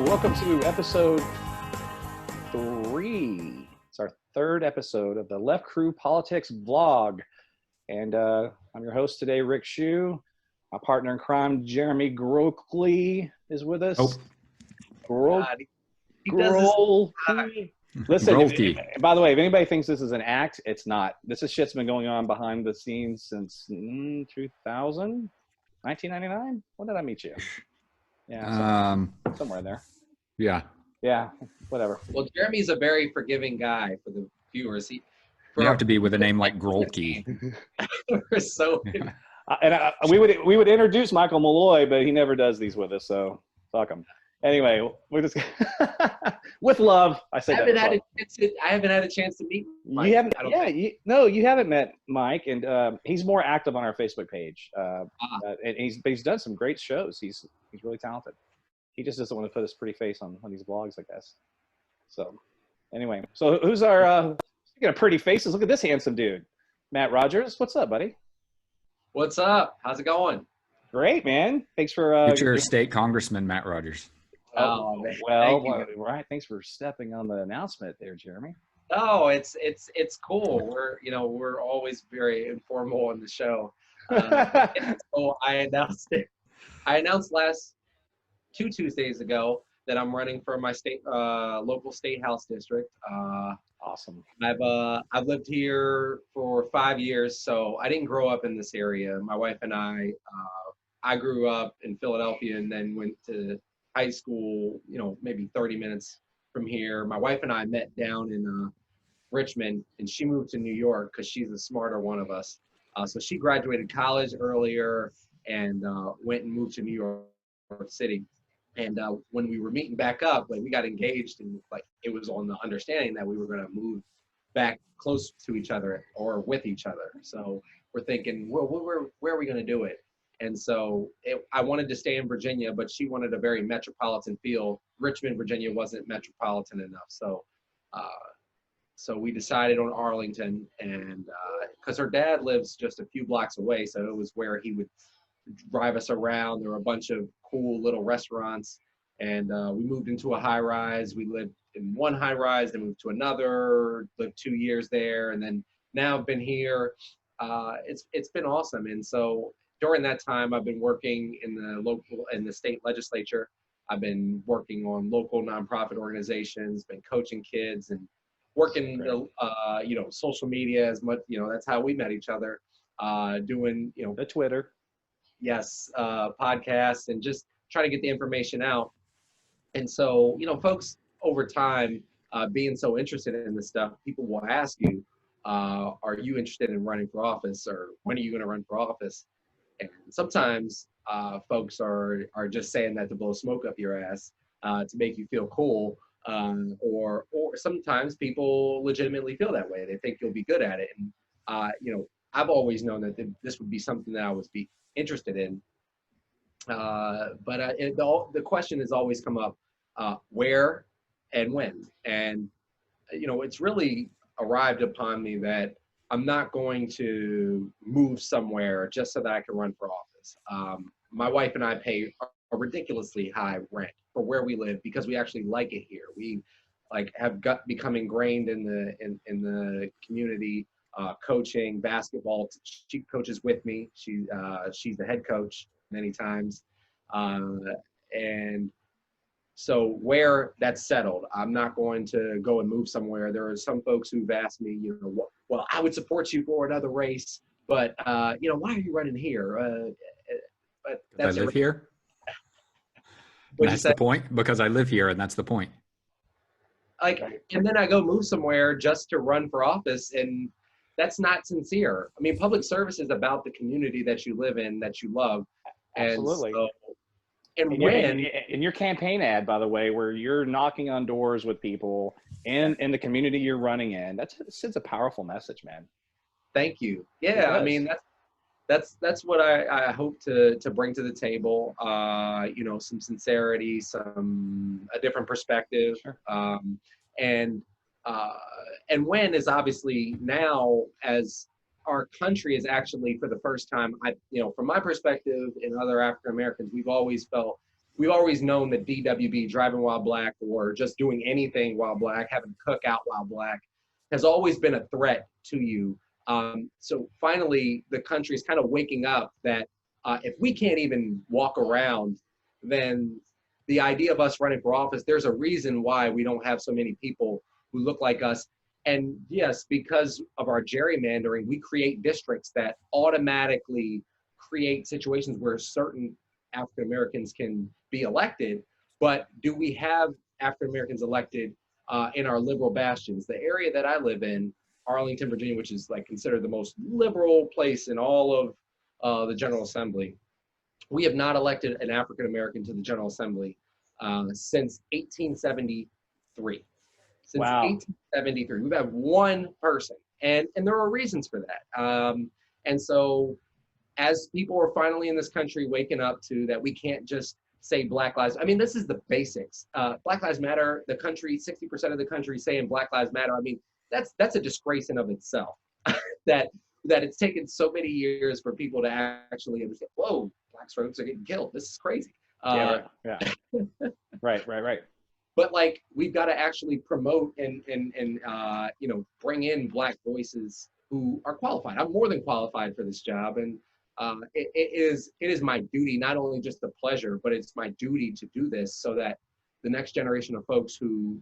welcome to episode 3. It's our third episode of the Left Crew Politics vlog. And I'm your host today, Rick Shew. My partner in crime, Jeremy Gruhlkey, is with us. Oh. Gruhlkey. Listen, by the way, if anybody thinks this is an act, it's not. This shit's been going on behind the scenes since 2000, 1999? When did I meet you? Yeah, somewhere in there. Yeah, whatever. Well, Jeremy's a very forgiving guy for the viewers. You have to be with a name like Gruhlkey. We're so. We would introduce Michael Malloy, but he never does these with us, so fuck him. Anyway, we're just with love. I haven't had a chance to meet Mike. You haven't. You haven't met Mike, and he's more active on our Facebook page. And he's done some great shows. He's really talented. He just doesn't want to put his pretty face on these vlogs, I guess. So, anyway, so who's our speaking of pretty faces? Look at this handsome dude, Matt Rogers. What's up, buddy? What's up? How's it going? Great, man. Thanks for future state congressman Matt Rogers. Oh, well, right. Thanks for stepping on the announcement there, Jeremy. Oh, it's cool. We're always very informal on the show. So I announced last 2 Tuesdays ago that I'm running for my state local state house district. Awesome. I've lived here for 5 years, so I didn't grow up in this area. My wife and I grew up in Philadelphia and then went to high school, maybe 30 minutes from here. My wife and I met down in Richmond, and she moved to New York because she's the smarter one of us. So she graduated college earlier and went and moved to New York City. And when we were meeting back up, we got engaged, and it was on the understanding that we were going to move back close to each other or with each other. So we're thinking, well, where are we going to do it? And so I wanted to stay in Virginia, but she wanted a very metropolitan feel. Richmond, Virginia wasn't metropolitan enough. So we decided on Arlington, and because her dad lives just a few blocks away, so it was where he would drive us around. There were a bunch of cool little restaurants, and we moved into a high rise. We lived in one high rise, then moved to another, lived 2 years there, and then now I've been here. It's been awesome. And so during that time, I've been working in the state legislature. I've been working on local nonprofit organizations, been coaching kids, and working social media as much. That's how we met each other. Doing the Twitter. Yes, podcasts, and just trying to get the information out. And so, folks over time, being so interested in this stuff, people will ask you, are you interested in running for office, or when are you going to run for office? And sometimes folks are just saying that to blow smoke up your ass, to make you feel cool. Or sometimes people legitimately feel that way. They think you'll be good at it. And, I've always known that this would be something that I would be interested in. But the question has always come up, where and when. And, it's really arrived upon me that I'm not going to move somewhere just so that I can run for office. My wife and I pay a ridiculously high rent for where we live because we actually like it here. We have become ingrained in the community, coaching basketball. She coaches with me. She's the head coach many times. And so where that's settled, I'm not going to go and move somewhere. There are some folks who've asked me, well, I would support you for another race, but why are you running here? But I live here. That's the point, because I live here, and that's the point. And then I go move somewhere just to run for office, and that's not sincere. I mean, public service is about the community that you live in, that you love. Absolutely. And in your campaign ad, by the way, where you're knocking on doors with people in the community you're running in, that sends a powerful message, man. Thank you. Yeah, I mean, that's what I hope to bring to the table. Some sincerity, a different perspective. Sure. And when is obviously now, as our country is actually, for the first time, from my perspective and other African Americans, we've always felt we've always known that DWB, driving while black, or just doing anything while black, having a cookout while black, has always been a threat to you. So finally, the country is kind of waking up that if we can't even walk around, then the idea of us running for office, there's a reason why we don't have so many people who look like us. And yes, because of our gerrymandering, we create districts that automatically create situations where certain African Americans can be elected. But do we have African Americans elected in our liberal bastions? The area that I live in, Arlington, Virginia, which is like considered the most liberal place in all of the General Assembly, we have not elected an African American to the General Assembly since 1873. Since Wow. 1873, we've had one person, and there are reasons for that. And so, as people are finally in this country waking up to that, we can't just say Black Lives. I mean, this is the basics. Black Lives Matter. The country, 60% of the country saying Black Lives Matter. I mean, that's a disgrace in of itself. that it's taken so many years for people to actually understand. Whoa, Black folks are getting killed. This is crazy. Yeah. Right. But like, we've got to actually promote and you know, bring in Black voices who are qualified. I'm more than qualified for this job, and it is my duty, not only just the pleasure, but it's my duty to do this so that the next generation of folks who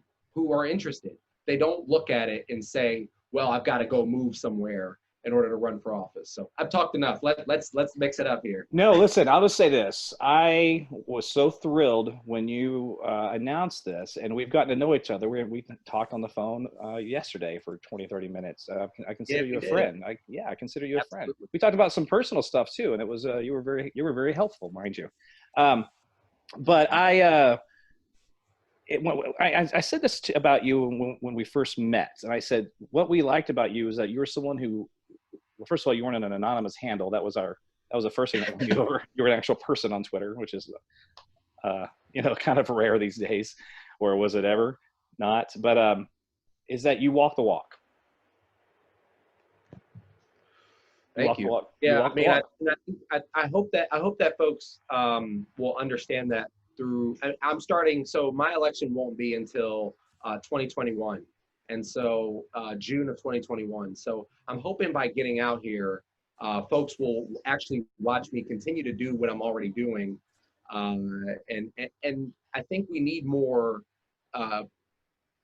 are interested, they don't look at it and say, well, I've got to go move somewhere in order to run for office. So I've talked enough. Let's mix it up here. No, listen, I'll just say this. I was so thrilled when you announced this, and we've gotten to know each other. We talked on the phone yesterday for 20, 30 minutes. I consider you a friend. I consider you a friend. We talked about some personal stuff too, and it was you were very helpful, mind you. But I said this about you when we first met, and I said what we liked about you is that you were someone who, well, first of all, you weren't an anonymous handle. That was the first thing that we knew. You were an actual person on Twitter, which is you know, kind of rare these days, or was it ever not? But is that you walk the walk. Thank you. Yeah, I mean, I hope that folks will understand that through. I'm starting. So my election won't be until 2021, and so June of 2021. So I'm hoping by getting out here, folks will actually watch me continue to do what I'm already doing, and I think we need more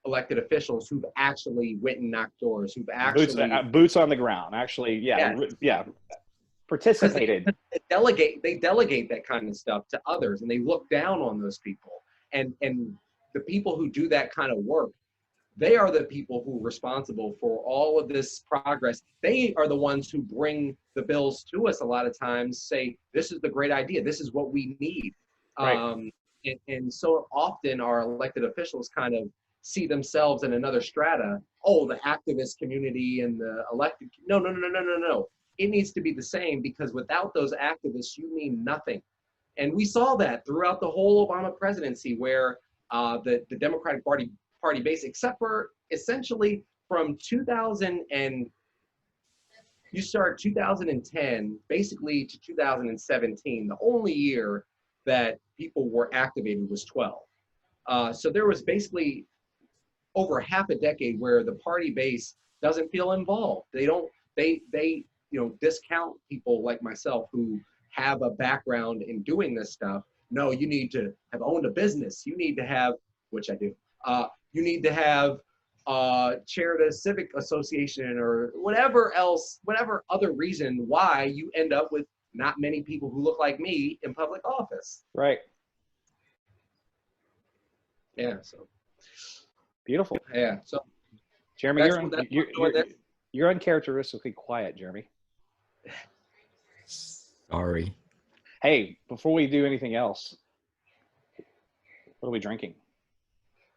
elected officials who've actually went and knocked doors, who've actually boots on the ground, actually, yeah, participated. They delegate that kind of stuff to others, and they look down on those people. And the people who do that kind of work, they are the people who are responsible for all of this progress. They are the ones who bring the bills to us a lot of times, say, this is the great idea, this is what we need. Right. And so often our elected officials kind of see themselves in another strata. Oh, the activist community and the elected. No. It needs to be the same, because without those activists, you mean nothing. And we saw that throughout the whole Obama presidency, where the Democratic Party base, except for essentially from 2010, basically to 2017, the only year that people were activated was 12. So there was basically over half a decade where the party base doesn't feel involved. They discount people like myself who have a background in doing this stuff. No, you need to have owned a business. You need to have, which I do. You need to have chaired a civic association or whatever else, whatever other reason why you end up with not many people who look like me in public office. Right. Yeah. So. Beautiful. Yeah. So. Jeremy, you're uncharacteristically quiet, Jeremy. Sorry. Hey, before we do anything else, what are we drinking?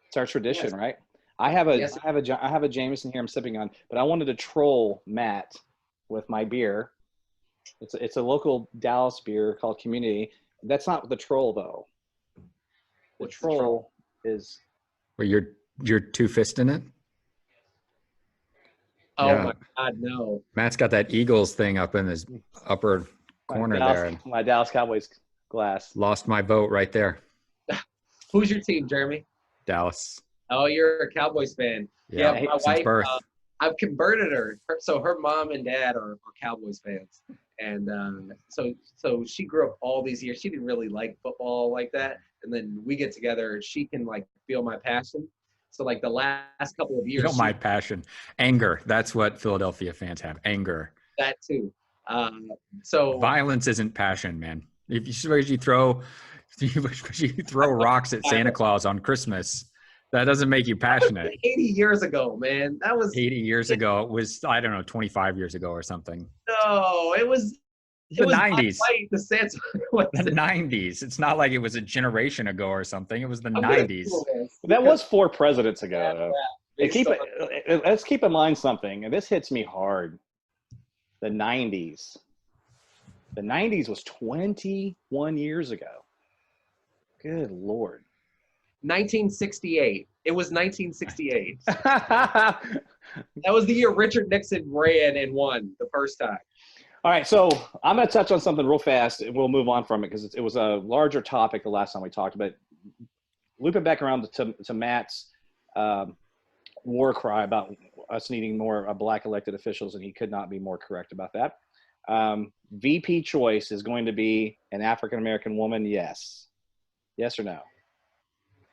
It's our tradition, yes. Right? I have a Jameson here I'm sipping on, but I wanted to troll Matt with my beer. It's a local Dallas beer called Community. That's not the troll though. The troll is. Well, you're two-fisting it. Oh yeah. My God, no! Matt's got that Eagles thing up in his upper corner there. My Dallas Cowboys glass. Lost my vote right there. Who's your team, Jeremy? Dallas. Oh, you're a Cowboys fan. Yeah, My since wife, birth. I've converted her. So her mom and dad are Cowboys fans. And so she grew up all these years. She didn't really like football like that. And then we get together. She can like feel my passion. So like the last couple of years. Feel my passion. Anger. That's what Philadelphia fans have. Anger. That too. So violence isn't passion, man. If you throw rocks at Santa Claus on Christmas, that doesn't make you passionate. 80 years ago, man. That was 80 years ago. It was, I don't know, 25 years ago or something. No, it was the 90s. The Santa. The 90s. It's not like it was a generation ago or something. It was the 90s. That was 4 presidents ago. Yeah. Let's keep in mind something, and this hits me hard. The 90s. The 90s was 21 years ago. Good Lord. 1968. It was 1968. That was the year Richard Nixon ran and won the first time. All right, so I'm going to touch on something real fast, and we'll move on from it because it was a larger topic the last time we talked about it. Loop it back around to Matt's war cry about us needing more black elected officials, and he could not be more correct about that. VP choice is going to be an African-American woman, yes. Yes or no?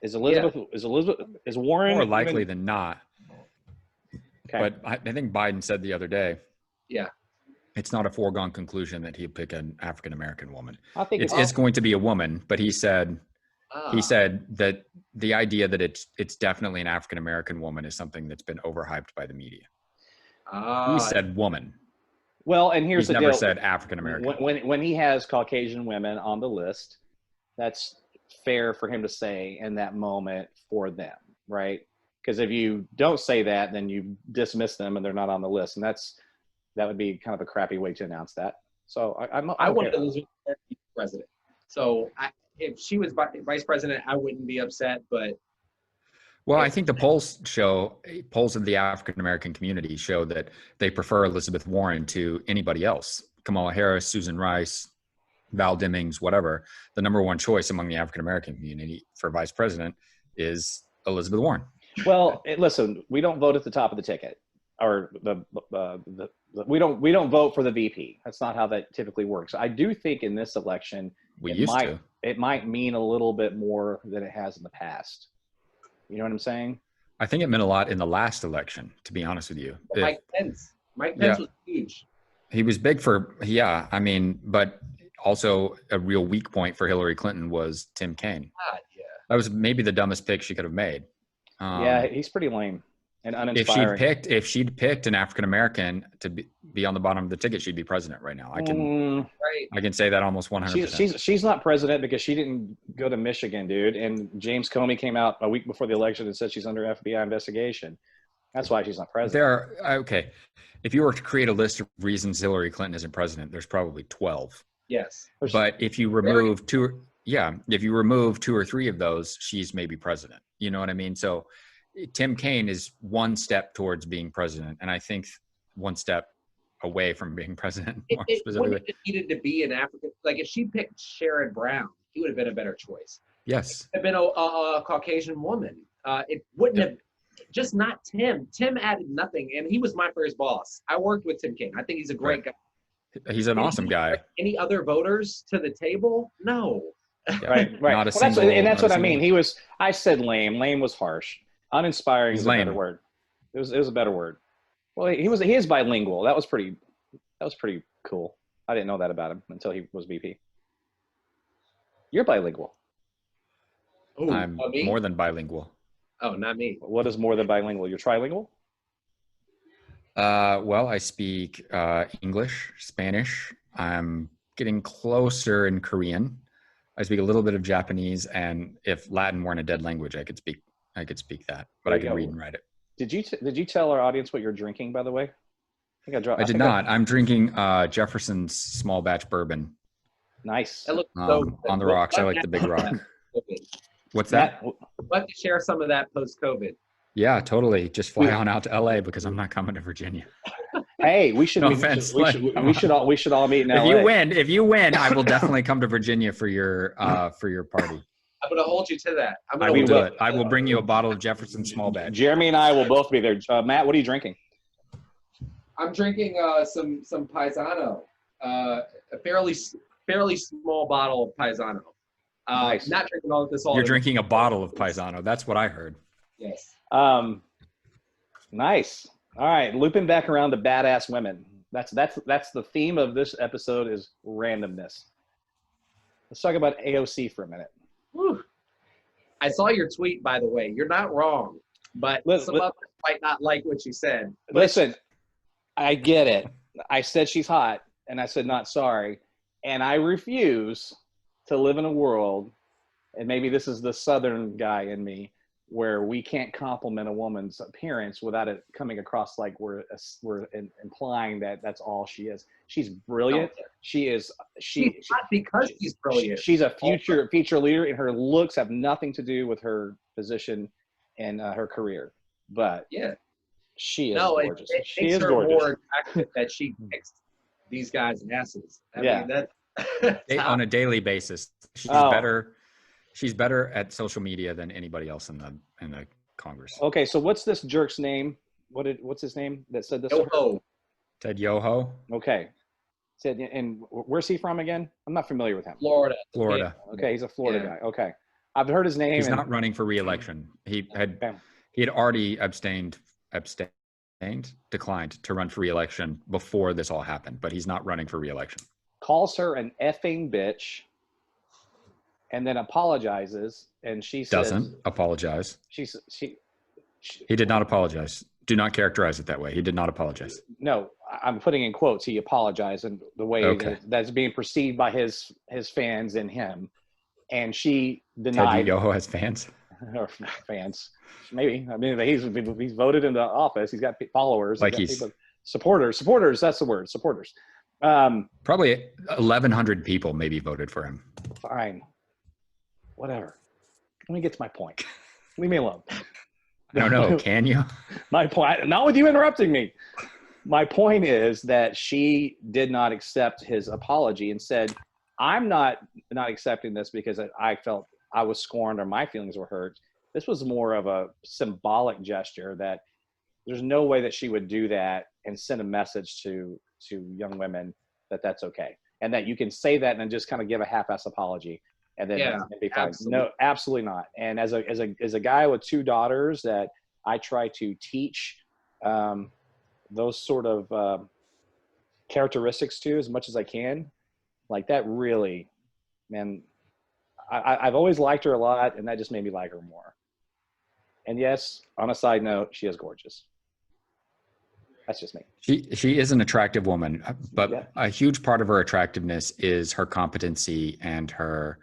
Is Warren more likely than not? Okay. But I think Biden said the other day, yeah, it's not a foregone conclusion that he'd pick an African-American woman. I think it's going to be a woman, but he said that the idea that it's definitely an African-American woman is something that's been overhyped by the media. He said woman. Well, and here's the deal. He's never said African-American. When he has Caucasian women on the list, that's fair for him to say in that moment for them, right? Because if you don't say that, then you dismiss them and they're not on the list, and that would be kind of a crappy way to announce that. So I wanted Elizabeth to be president. So if she was vice president, I wouldn't be upset. But well, I think the polls of the African-American community show that they prefer Elizabeth Warren to anybody else. Kamala Harris, Susan Rice, Val Demings, whatever. The number one choice among the African-American community for vice president is Elizabeth Warren. Well, listen, we don't vote at the top of the ticket, or we don't vote for the VP. That's not how that typically works. I do think in this election, it might mean a little bit more than it has in the past. You know what I'm saying? I think it meant a lot in the last election, to be honest with you. Mike Pence was huge. He was big but also a real weak point for Hillary Clinton was Tim Kaine. God, yeah. That was maybe the dumbest pick she could have made. Yeah, he's pretty lame and uninspiring. If she'd picked an African-American to be on the bottom of the ticket, she'd be president right now. I can say that almost 100%. She's not president because she didn't go to Michigan, dude. And James Comey came out a week before the election and said she's under FBI investigation. That's why she's not president. Okay. If you were to create a list of reasons Hillary Clinton isn't president, there's probably 12. Yes. But if you remove two or three of those, she's maybe president. You know what I mean? So Tim Kaine is one step towards being president, and I think one step away from being president. It wouldn't have needed to be an African. Like if she picked Sherrod Brown, he would have been a better choice. Yes. It would have been a Caucasian woman. It wouldn't have. Just not Tim. Tim added nothing, and he was my first boss. I worked with Tim Kaine. I think he's a great guy. He's an awesome guy. Any other voters to the table? No. Right. Not a well, single. That's what I mean. I said lame. Lame was harsh. Uninspiring is a better word. It was a better word. Well, he is bilingual. That was pretty cool. I didn't know that about him until he was VP. You're bilingual. Ooh, I'm more than bilingual. Oh, not me. What is more than bilingual? You're trilingual? Well, I speak English, Spanish. I'm getting closer in Korean. I speak a little bit of Japanese, and if Latin weren't a dead language, I could speak that, but I can read and write it. Did you tell our audience what you're drinking, by the way? I did not. I'm drinking Jefferson's small batch bourbon. Nice. That looks so on the rocks. I like the big rock. What's that? I'd like to share some of that post-COVID. Yeah, totally. Just fly on out to LA because I'm not coming to Virginia. Hey, we should all meet in LA. If you win, I will definitely come to Virginia for your party. I'm gonna hold you to that. I will do it. I will bring you a bottle of Jefferson Small Batch. Jeremy and I will both be there. Matt, what are you drinking? I'm drinking some Paisano, a fairly small bottle of Paisano. Nice. Not drinking all of this all. You're drinking a bottle of Paisano. That's what I heard. Yes. Nice. All right, looping back around to badass women. That's the theme of this episode is randomness. Let's talk about AOC for a minute. Whew. I saw your tweet, by the way. You're not wrong, but some others might not like what you said. Listen, I get it. I said she's hot, and I said not sorry, and I refuse to live in a world, and maybe this is the Southern guy in me, where we can't compliment a woman's appearance without it coming across like we're implying that that's all she is. She's brilliant. She's not because she's brilliant. She's a feature leader, and her looks have nothing to do with her position and her career. But yeah, she is gorgeous. She is gorgeous. More attractive that she kicks these guys' asses. I mean, that's on a daily basis. She's better. She's better at social media than anybody else in the Congress. Okay, so what's this jerk's name? What's his name that said this? Yoho. Ted Yoho. Okay. Said, and where's he from again? I'm not familiar with him. Florida. Yeah. Okay, he's a Florida guy. Okay, I've heard his name. He's not running for re-election. He had already declined to run for re-election before this all happened, but he's not running for re-election. Calls her an effing bitch. And then apologizes, and she doesn't apologize. He did not apologize. Do not characterize it that way. He did not apologize. No, I'm putting in quotes. He apologized in the way that's being perceived by his fans and him. And she denied. Ted Yoho has fans. Or fans, maybe. I mean, he's voted into office. He's got followers. Like supporters. That's the word. Supporters. Probably 1,100 people maybe voted for him. Fine. Whatever. Let me get to my point. Leave me alone. I don't know. Can you? My point, not with you interrupting me. My point is that she did not accept his apology and said, I'm not accepting this because I felt I was scorned or my feelings were hurt. This was more of a symbolic gesture that there's no way that she would do that and send a message to young women that that's okay. And that you can say that and then just kind of give a half-ass apology. And then be fine. Absolutely. No, absolutely not. And as a guy with 2 daughters that I try to teach those sort of characteristics to as much as I can, like that really, man, I've always liked her a lot, and that just made me like her more. And yes, on a side note, she is gorgeous. That's just me. She is an attractive woman, but a huge part of her attractiveness is her competency and her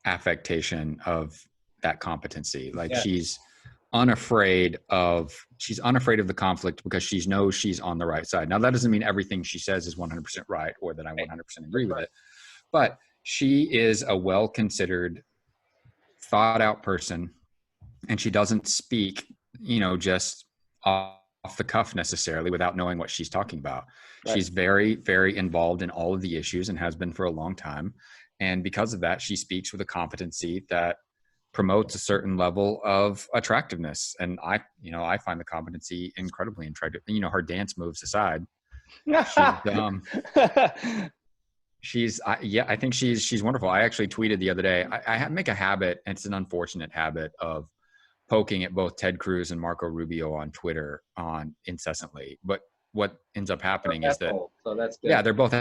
affectation of that competency. Like she's unafraid of the conflict because she knows she's on the right side. Now that doesn't mean everything she says is 100% right or that I 100% agree with it, but she is a well-considered, thought out person, and she doesn't speak, just off the cuff necessarily without knowing what she's talking about. Right. She's very, very involved in all of the issues and has been for a long time. And because of that, she speaks with a competency that promotes a certain level of attractiveness. And I find the competency incredibly attractive. Her dance moves aside. I think she's wonderful. I actually tweeted the other day, I make a habit, and it's an unfortunate habit, of poking at both Ted Cruz and Marco Rubio on Twitter incessantly. But what ends up happening is that, so that's good. Yeah, they're both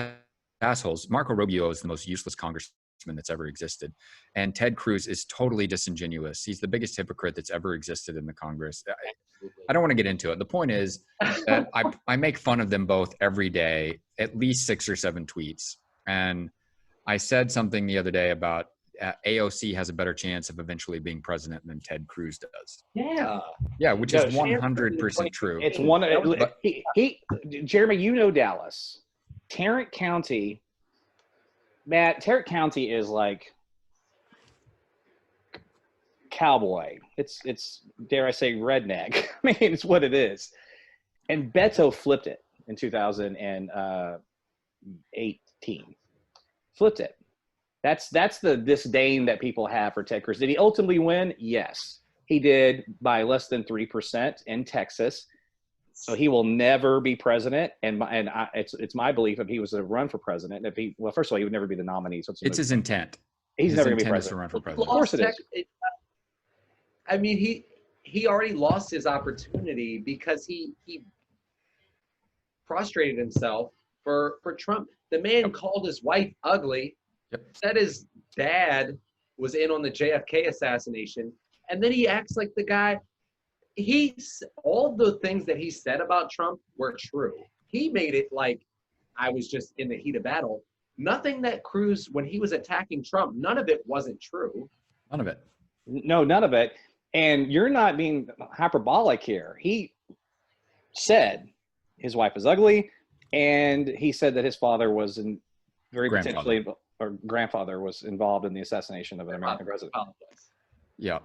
assholes. Marco Rubio is the most useless congressman that's ever existed. And Ted Cruz is totally disingenuous. He's the biggest hypocrite that's ever existed in the Congress. I don't want to get into it. The point is that I make fun of them both every day, at least 6 or 7 tweets. And I said something the other day about AOC has a better chance of eventually being president than Ted Cruz does. Yeah, which is 100% true. It's Jeremy, Dallas. Tarrant County, Matt, Tarrant County is like cowboy. It's dare I say redneck. I mean, it's what it is. And Beto flipped it in 2018. Flipped it. That's the disdain that people have for Ted Cruz. Did he ultimately win? Yes, he did by less than 3% in Texas. So he will never be president. It's my belief if he was to run for president, well, first of all, he would never be the nominee. So it's his intent. He's his never going to be intent is president. to run for president. Of course it is. I mean, he already lost his opportunity because he prostrated himself for Trump. The man called his wife ugly, said his dad was in on the JFK assassination, and then he acts like the guy. All the things that he said about Trump were true. He made it like I was just in the heat of battle. Nothing that Cruz, when he was attacking Trump, none of it wasn't true. None of it. No, none of it. And you're not being hyperbolic here. He said his wife is ugly, and he said that his father was grandfather was involved in the assessation of an American president. Yeah.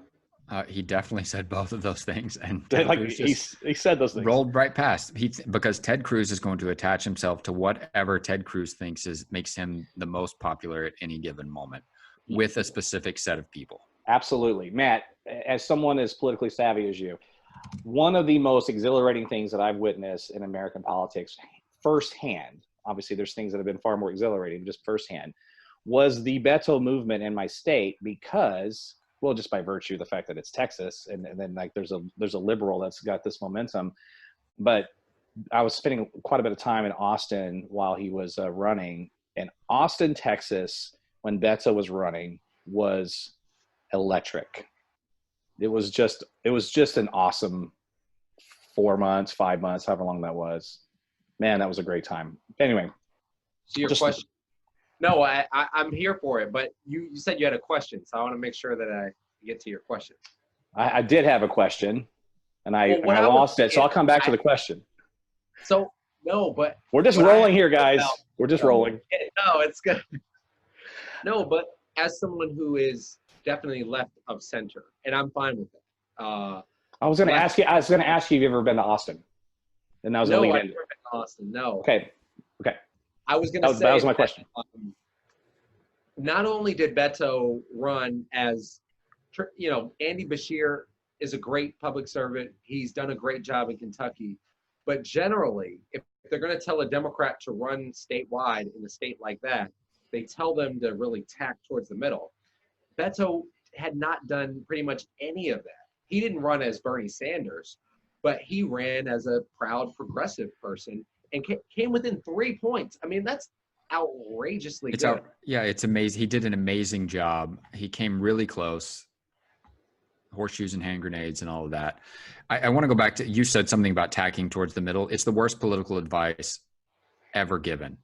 He definitely said both of those things, and he said those things. Rolled right past. Because Ted Cruz is going to attach himself to whatever Ted Cruz thinks makes him the most popular at any given moment, with a specific set of people. Absolutely, Matt. As someone as politically savvy as you, one of the most exhilarating things that I've witnessed in American politics, firsthand. Obviously, there's things that have been far more exhilarating, just firsthand, was the Beto movement in my state because. Well, just by virtue of the fact that it's Texas, and then like there's a liberal that's got this momentum. But I was spending quite a bit of time in Austin while he was running. And Austin, Texas, when Beto was running, was electric. It was just an awesome 4 months, 5 months, however long that was. Man, that was a great time. Anyway. So your question. No, I'm here for it, but you said you had a question, so I want to make sure that I get to your question. I did have a question, and I lost it, so I'll come back to the question. So, no, but... We're just rolling here, guys. We're just rolling. No, it's good. No, but as someone who is definitely left of center, and I'm fine with it. I was going to ask you if you've ever been to Austin. And that was no, I've never been to Austin, no. Okay. I was going to say that was my question. Not only did Beto run as, Andy Beshear is a great public servant. He's done a great job in Kentucky. But generally, if they're going to tell a Democrat to run statewide in a state like that, they tell them to really tack towards the middle. Beto had not done pretty much any of that. He didn't run as Bernie Sanders, but he ran as a proud progressive person and came within 3 points. I mean, that's outrageously good. It's amazing. He did an amazing job. He came really close. Horseshoes and hand grenades and all of that. I want to go back to, you said something about tacking towards the middle. It's the worst political advice ever given.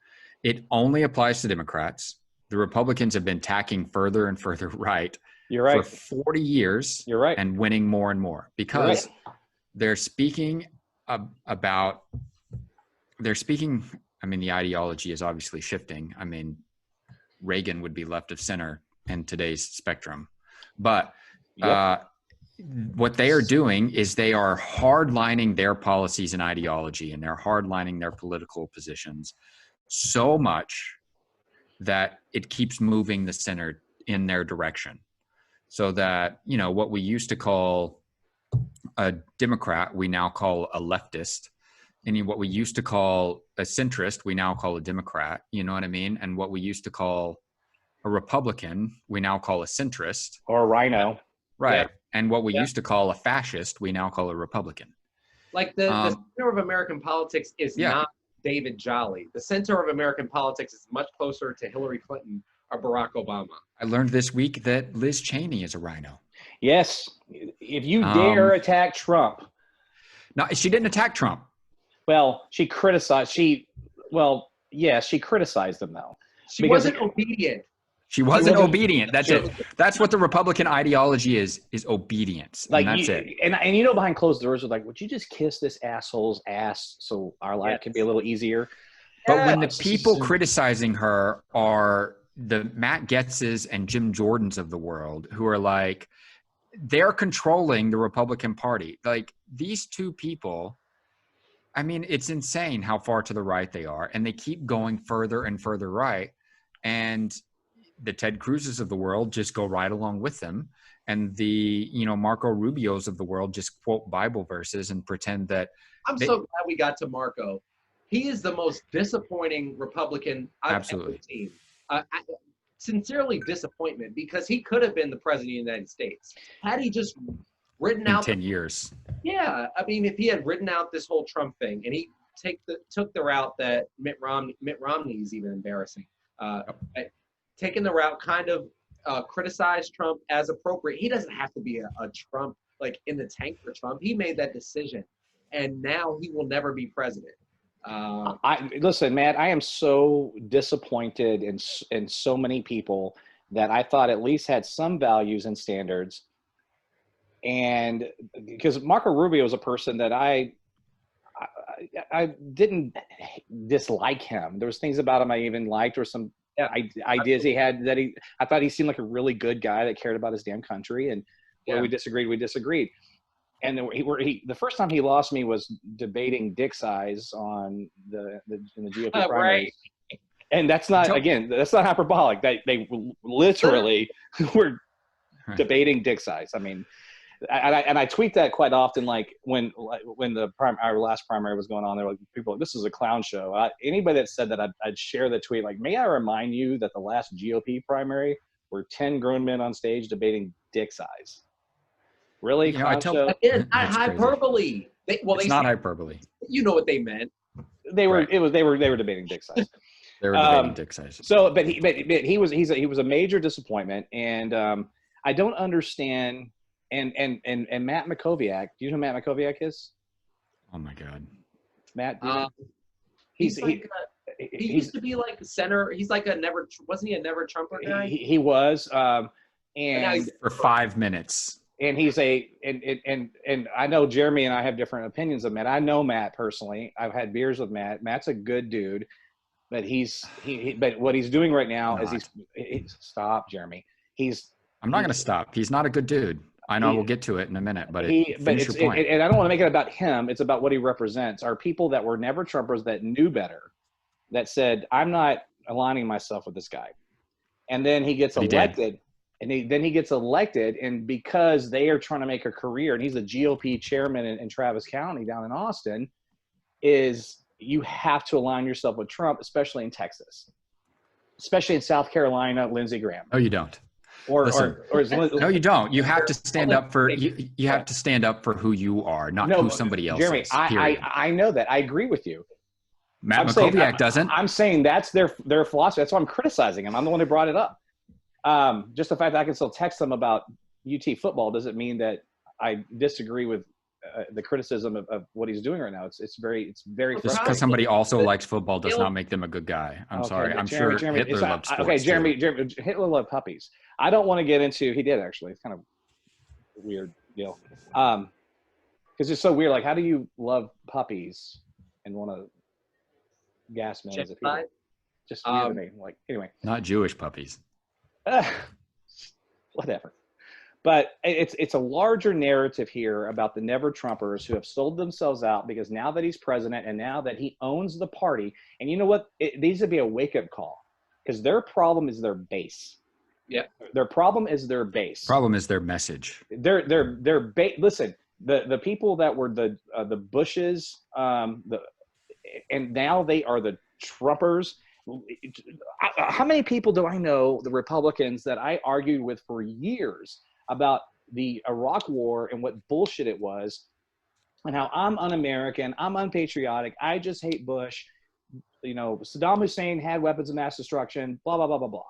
It only applies to Democrats. The Republicans have been tacking further and further right. You're right. For 40 years. You're right. And winning more and more because they're speaking about. I mean, the ideology is obviously shifting. I mean, Reagan would be left of center in today's spectrum. But what they are doing is they are hardlining their policies and ideology, and they're hardlining their political positions so much that it keeps moving the center in their direction. So that, what we used to call a Democrat, we now call a leftist. And what we used to call a centrist, we now call a Democrat. You know what I mean? And what we used to call a Republican, we now call a centrist. Or a rhino. Right. Yeah. And what we used to call a fascist, we now call a Republican. Like the center of American politics is not David Jolly. The center of American politics is much closer to Hillary Clinton or Barack Obama. I learned this week that Liz Cheney is a rhino. Yes. If you dare attack Trump. No, she didn't attack Trump. Well, she criticized. She criticized him though. She wasn't obedient. She wasn't obedient. That's it. That's what the Republican ideology is obedience. Like, and that's it. And behind closed doors, was like, would you just kiss this asshole's ass so our life can be a little easier? But when the people criticizing her are the Matt Getzes and Jim Jordans of the world, who are like, they're controlling the Republican Party. Like, these two people, I mean, it's insane how far to the right they are, and they keep going further and further right. And the Ted Cruzes of the world just go right along with them. And the, Marco Rubios of the world just quote Bible verses and pretend that. I'm so glad we got to Marco. He is the most disappointing Republican I've ever seen. Sincerely disappointment, because he could have been the president of the United States. Had he just written out 10 years. Yeah. I mean, if he had written out this whole Trump thing and he took the route that Mitt Romney is even embarrassing. Taking the route, kind of criticize Trump as appropriate. He doesn't have to be a Trump, like in the tank for Trump. He made that decision, and now he will never be president. Listen, Matt, I am so disappointed in so many people that I thought at least had some values and standards. And because Marco Rubio is a person that I didn't dislike him. There was things about him I even liked, or some ideas he had that I thought he seemed like a really good guy that cared about his damn country. And where we disagreed. And then the first time he lost me was debating dick size in the GOP primaries. Right. And that's not hyperbolic. They literally were debating dick size. I mean, and I tweet that quite often. Like when our last primary was going on, there were people like, "This is a clown show." Anybody that said that, I'd share the tweet. Like, may I remind you that the last GOP primary were 10 grown men on stage debating dick size. Really? Again, hyperbole. It's not hyperbole. You know what they meant. They were debating dick size. They were debating dick size. So, but he was a major disappointment, and I don't understand. And Matt Mackowiak. Do you know who Matt Mackowiak is? Oh my God, Matt. He used to be like center. He's like wasn't he a never Trumper guy? He was. And for 5 minutes. And he's and I know Jeremy and I have different opinions of Matt. I know Matt personally. I've had beers with Matt. Matt's a good dude, but but what he's doing right now is he's stop, Jeremy. I'm not going to stop. He's not a good dude. I know we'll get to it in a minute, but finish your point. And I don't want to make it about him. It's about what he represents. Are people that were never Trumpers that knew better, that said, I'm not aligning myself with this guy. And then he gets elected. And then he gets elected, and because they are trying to make a career, and he's a GOP chairman in Travis County down in Austin, you have to align yourself with Trump, especially in Texas, especially in South Carolina, Lindsey Graham. No, you don't. No, you don't. You have to stand up for you have to stand up for who you are, not who somebody else Jeremy, is. I know that. I agree with you. Matt Mackowiak doesn't. I'm saying that's their philosophy. That's why I'm criticizing him. I'm the one who brought it up. Just the fact that I can still text them about UT football doesn't mean that I disagree with the criticism of what he's doing right now. It's very just because somebody also likes football does not make them a good guy. I'm sorry. I'm sure Hitler loved sports. Okay, Jeremy, Hitler loved puppies. I don't want to get into. He did actually. It's kind of a weird deal. Because it's so weird. Like, how do you love puppies and want to gas men as a people? Just weird to me. Like, anyway. Not Jewish puppies. Whatever. But it's a larger narrative here about the never Trumpers who have sold themselves out, because now that he's president and now that he owns the party, and you know what? It needs to be a wake-up call, because their problem is their base. Yeah. Their problem is their base. Problem is their message. Listen, the people that were the Bushes, and now they are the Trumpers. How many people do I know, the Republicans that I argued with for years about the Iraq War and what bullshit it was, and how I'm un-American, I'm unpatriotic, I just hate Bush, Saddam Hussein had weapons of mass destruction, blah, blah, blah, blah, blah.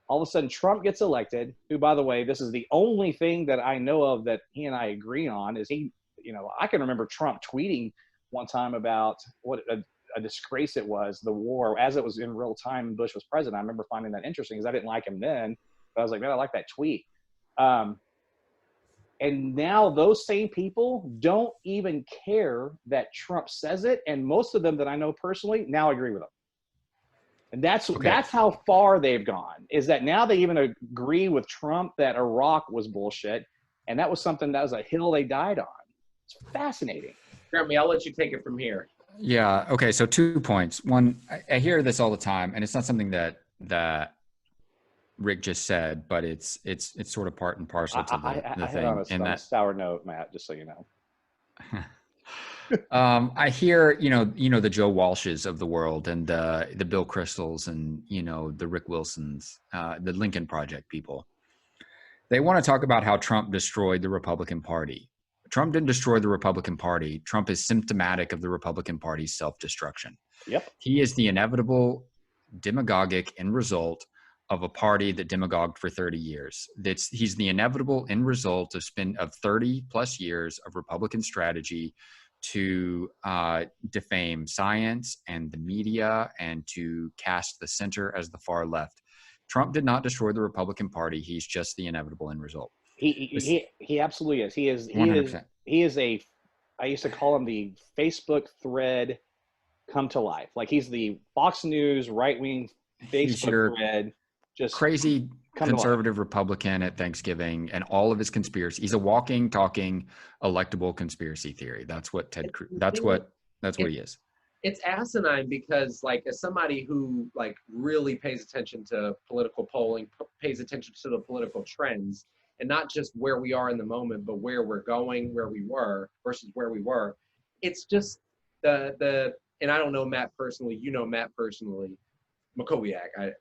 All of a sudden, Trump gets elected, who, by the way, this is the only thing that I know of that he and I agree on, is I can remember Trump tweeting one time about what a disgrace it was, the war, as it was in real time. Bush was president. I remember finding that interesting, because I didn't like him then, but I was like, man, I like that tweet. And now those same people don't even care that Trump says it, and most of them that I know personally now agree with him. And that's how far they've gone, is that now they even agree with Trump that Iraq was bullshit, and that was something that was a hill they died on. It's fascinating. Jeremy, I'll let you take it from here. Yeah. Okay. So 2 points. One, I hear this all the time, and it's not something that Rick just said, but it's sort of part and parcel to the I thing. hit on a sour note, Matt, just so you know. I hear, the Joe Walshes of the world and the Bill Cristols and, the Rick Wilsons, the Lincoln Project people. They want to talk about how Trump destroyed the Republican Party. Trump didn't destroy the Republican Party. Trump is symptomatic of the Republican Party's self-destruction. Yep. He is the inevitable demagogic end result of a party that demagogued for 30 years. He's the inevitable end result of 30 plus years of Republican strategy to defame science and the media and to cast the center as the far left. Trump did not destroy the Republican Party. He's just the inevitable end result. He absolutely is. He is 100%. He is I used to call him the Facebook thread come to life. Like he's the Fox News right-wing Facebook thread. Just crazy conservative Republican at Thanksgiving and all of his conspiracy. He's a walking, talking, electable conspiracy theory. That's what that's what he is. It's asinine because, like, as somebody who like really pays attention to political polling, pays attention to the political trends, and not just where we are in the moment, but where we're going, where we were versus where we were. It's just and I don't know Matt personally. You know Matt personally. Makowiak,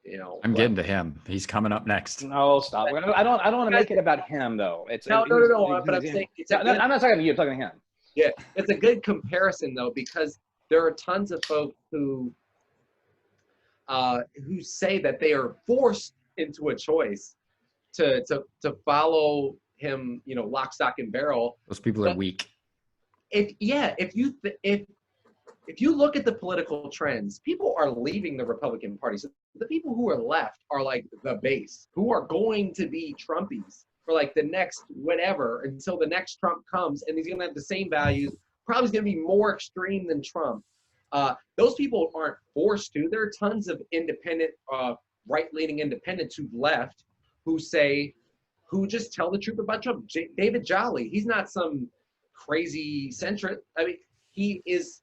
I'm getting to him. He's coming up next. No, stop. I don't want to make it about him though. No. But I'm saying I'm not talking to you. I'm talking to him. Yeah, it's a good comparison though, because there are tons of folks who say that they are forced into a choice to follow him, lock, stock, and barrel. Those people are weak. If you look at the political trends, people are leaving the Republican Party. So the people who are left are like the base, who are going to be Trumpies for like the next whatever until the next Trump comes, and he's going to have the same values. Probably going to be more extreme than Trump. Those people aren't forced to. There are tons of independent, right-leaning independents who've left, who just tell the truth about Trump. David Jolly, he's not some crazy centrist. I mean, he is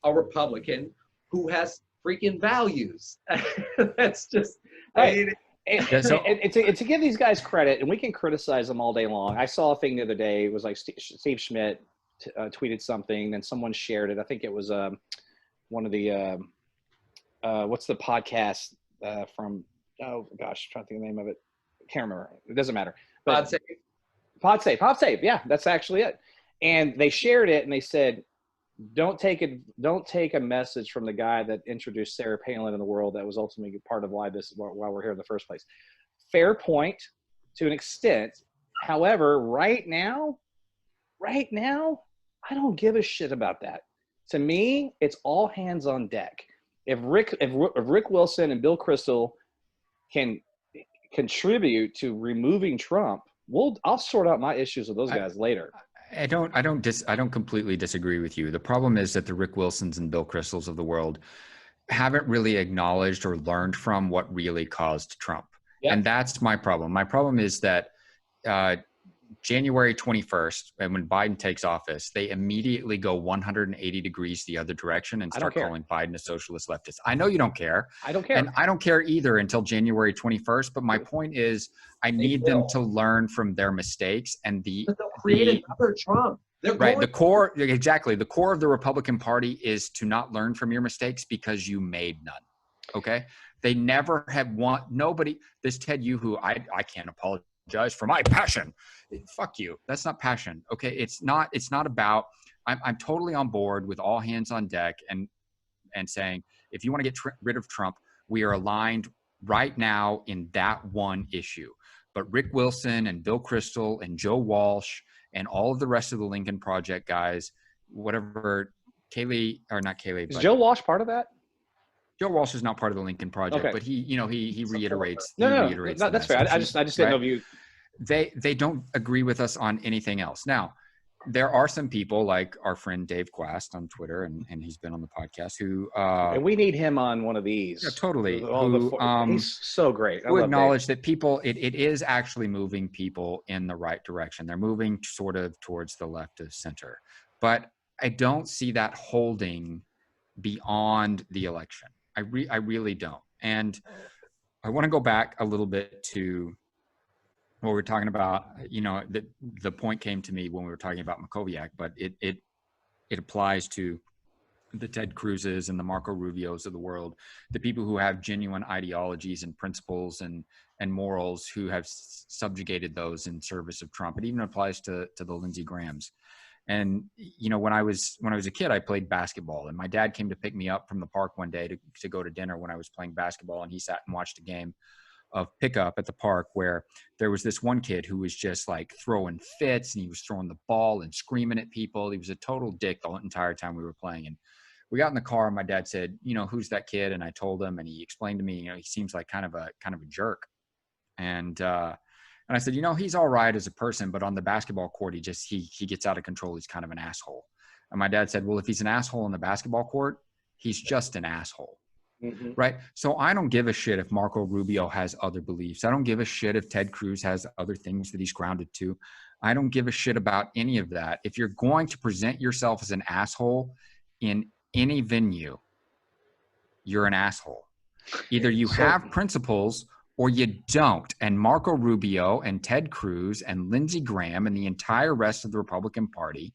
a Republican who has freaking values. That's just right. To give these guys credit, and we can criticize them all day long. I saw a thing the other day. It was like Steve Schmidt tweeted something, then someone shared it. I think it was one of the what's the podcast from? Oh gosh, I'm trying to think of the name of it. Can't remember. It doesn't matter. But PodSafe. Yeah, that's actually it. And they shared it, and they said, Don't take a message from the guy that introduced Sarah Palin in the world that was ultimately part of why we're here in the first place. Fair point to an extent. However, right now, I don't give a shit about that. To me, it's all hands on deck. If Rick Wilson and Bill Kristol can contribute to removing Trump, I'll sort out my issues with those guys later. I don't completely disagree with you. The problem is that the Rick Wilsons and Bill Kristols of the world haven't really acknowledged or learned from what really caused Trump. Yep. And that's my problem. My problem is that January 21st, and when Biden takes office, they immediately go 180 degrees the other direction and start calling Biden a socialist leftist. I know you don't care. I don't care. And I don't care either until January 21st. But my point is, I need them to learn from their mistakes and they'll create another Trump. Right. The core of the Republican Party is to not learn from your mistakes because you made none. Okay. They never have nobody, this Ted Yu, who I can't apologize for my passion. Fuck you. That's not passion. Okay. It's not about, I'm totally on board with all hands on deck and saying, if you want to get rid of Trump, we are aligned right now in that one issue. But Rick Wilson and Bill Kristol and Joe Walsh and all of the rest of the Lincoln Project guys, whatever, Kaylee, or not Kaylee. Is Joe Walsh part of that? Joe Walsh is not part of the Lincoln Project, but he reiterates. That's fair. I just didn't know if you. They don't agree with us on anything else. Now, there are some people like our friend Dave Quast on Twitter, and he's been on the podcast, who and we need him on one of these. Yeah, totally. He's so great. Who acknowledge that people, it is actually moving people in the right direction. They're moving sort of towards the left of center, but I don't see that holding beyond the election. I really don't. And I want to go back a little bit to what we were talking about. You know, the point came to me when we were talking about Makoviak, but it applies to the Ted Cruzes and the Marco Rubios of the world, the people who have genuine ideologies and principles and morals, who have subjugated those in service of Trump. It even applies to the Lindsey Grahams. And, you know, when I was a kid, I played basketball, and my dad came to pick me up from the park one day to go to dinner when I was playing basketball. And he sat and watched a game of pickup at the park where there was this one kid who was just like throwing fits, and he was throwing the ball and screaming at people. He was a total dick the entire time we were playing. And we got in the car, and my dad said, you know, who's that kid? And I told him, and he explained to me, you know, he seems like kind of a jerk. And I said, you know, he's all right as a person, but on the basketball court, he gets out of control. He's kind of an asshole. And my dad said, well, if he's an asshole on the basketball court, he's just an asshole. Mm-hmm. Right. So I don't give a shit if Marco Rubio has other beliefs. I don't give a shit if Ted Cruz has other things that he's grounded to. I don't give a shit about any of that. If you're going to present yourself as an asshole in any venue, you're an asshole. Either you have principles or you don't. And Marco Rubio and Ted Cruz and Lindsey Graham and the entire rest of the Republican Party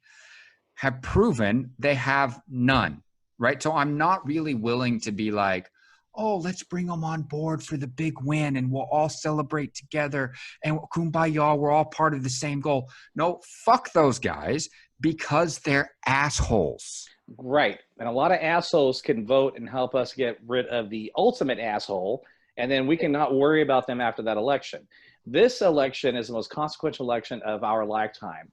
have proven they have none, right? So I'm not really willing to be like, oh, let's bring them on board for the big win and we'll all celebrate together and kumbaya, we're all part of the same goal. No, fuck those guys because they're assholes. Right. And a lot of assholes can vote and help us get rid of the ultimate asshole, and then we can not worry about them after that election. This election is the most consequential election of our lifetime.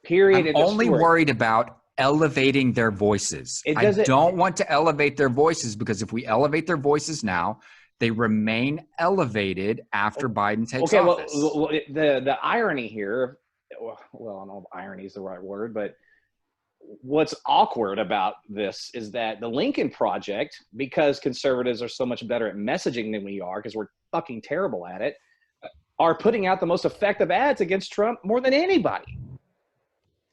Period. I'm only worried about elevating their voices. I don't want to elevate their voices because if we elevate their voices now, they remain elevated after Biden takes office. Well, the irony here, well, I don't know if irony is the right word, but what's awkward about this is that the Lincoln Project, because conservatives are so much better at messaging than we are, because we're fucking terrible at it, are putting out the most effective ads against Trump more than anybody.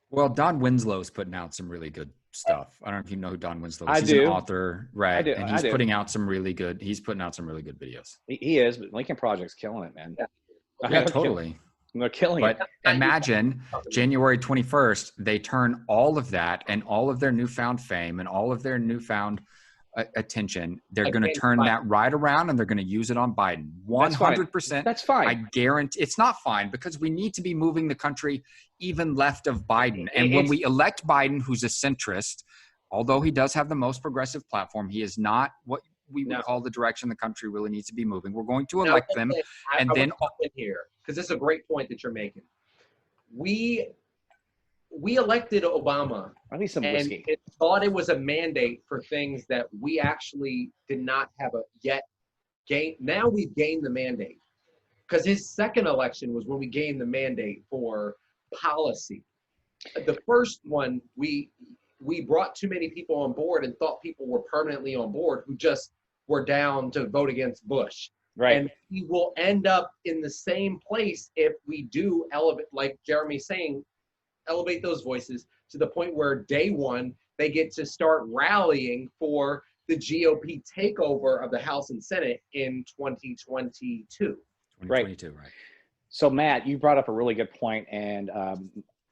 Well, Don Winslow's putting out some really good stuff. I don't know if you know who Don Winslow is. He's an author, right? And he's putting out some really good. He's putting out some really good videos. He is, but Lincoln Project's killing it, man. Yeah, totally. They're killing it. But imagine January 21st, they turn all of that and all of their newfound fame and all of their newfound attention, they're going to turn that right around and they're going to use it on Biden. 100%. That's fine. I guarantee it's not fine because we need to be moving the country even left of Biden. And when we elect Biden, who's a centrist, although he does have the most progressive platform, he is not what we would call the direction the country really needs to be moving. We're going to elect them. And then here, because this is a great point that you're making. We elected Obama. I need some whiskey. And thought it was a mandate for things that we actually did not have yet gained. Now we've gained the mandate. Because his second election was when we gained the mandate for policy. The first one, we brought too many people on board and thought people were permanently on board who just were down to vote against Bush. Right. And we will end up in the same place if we do elevate, like Jeremy's saying, elevate those voices to the point where day one, they get to start rallying for the GOP takeover of the House and Senate in 2022. 2022, right. So, Matt, you brought up a really good point, and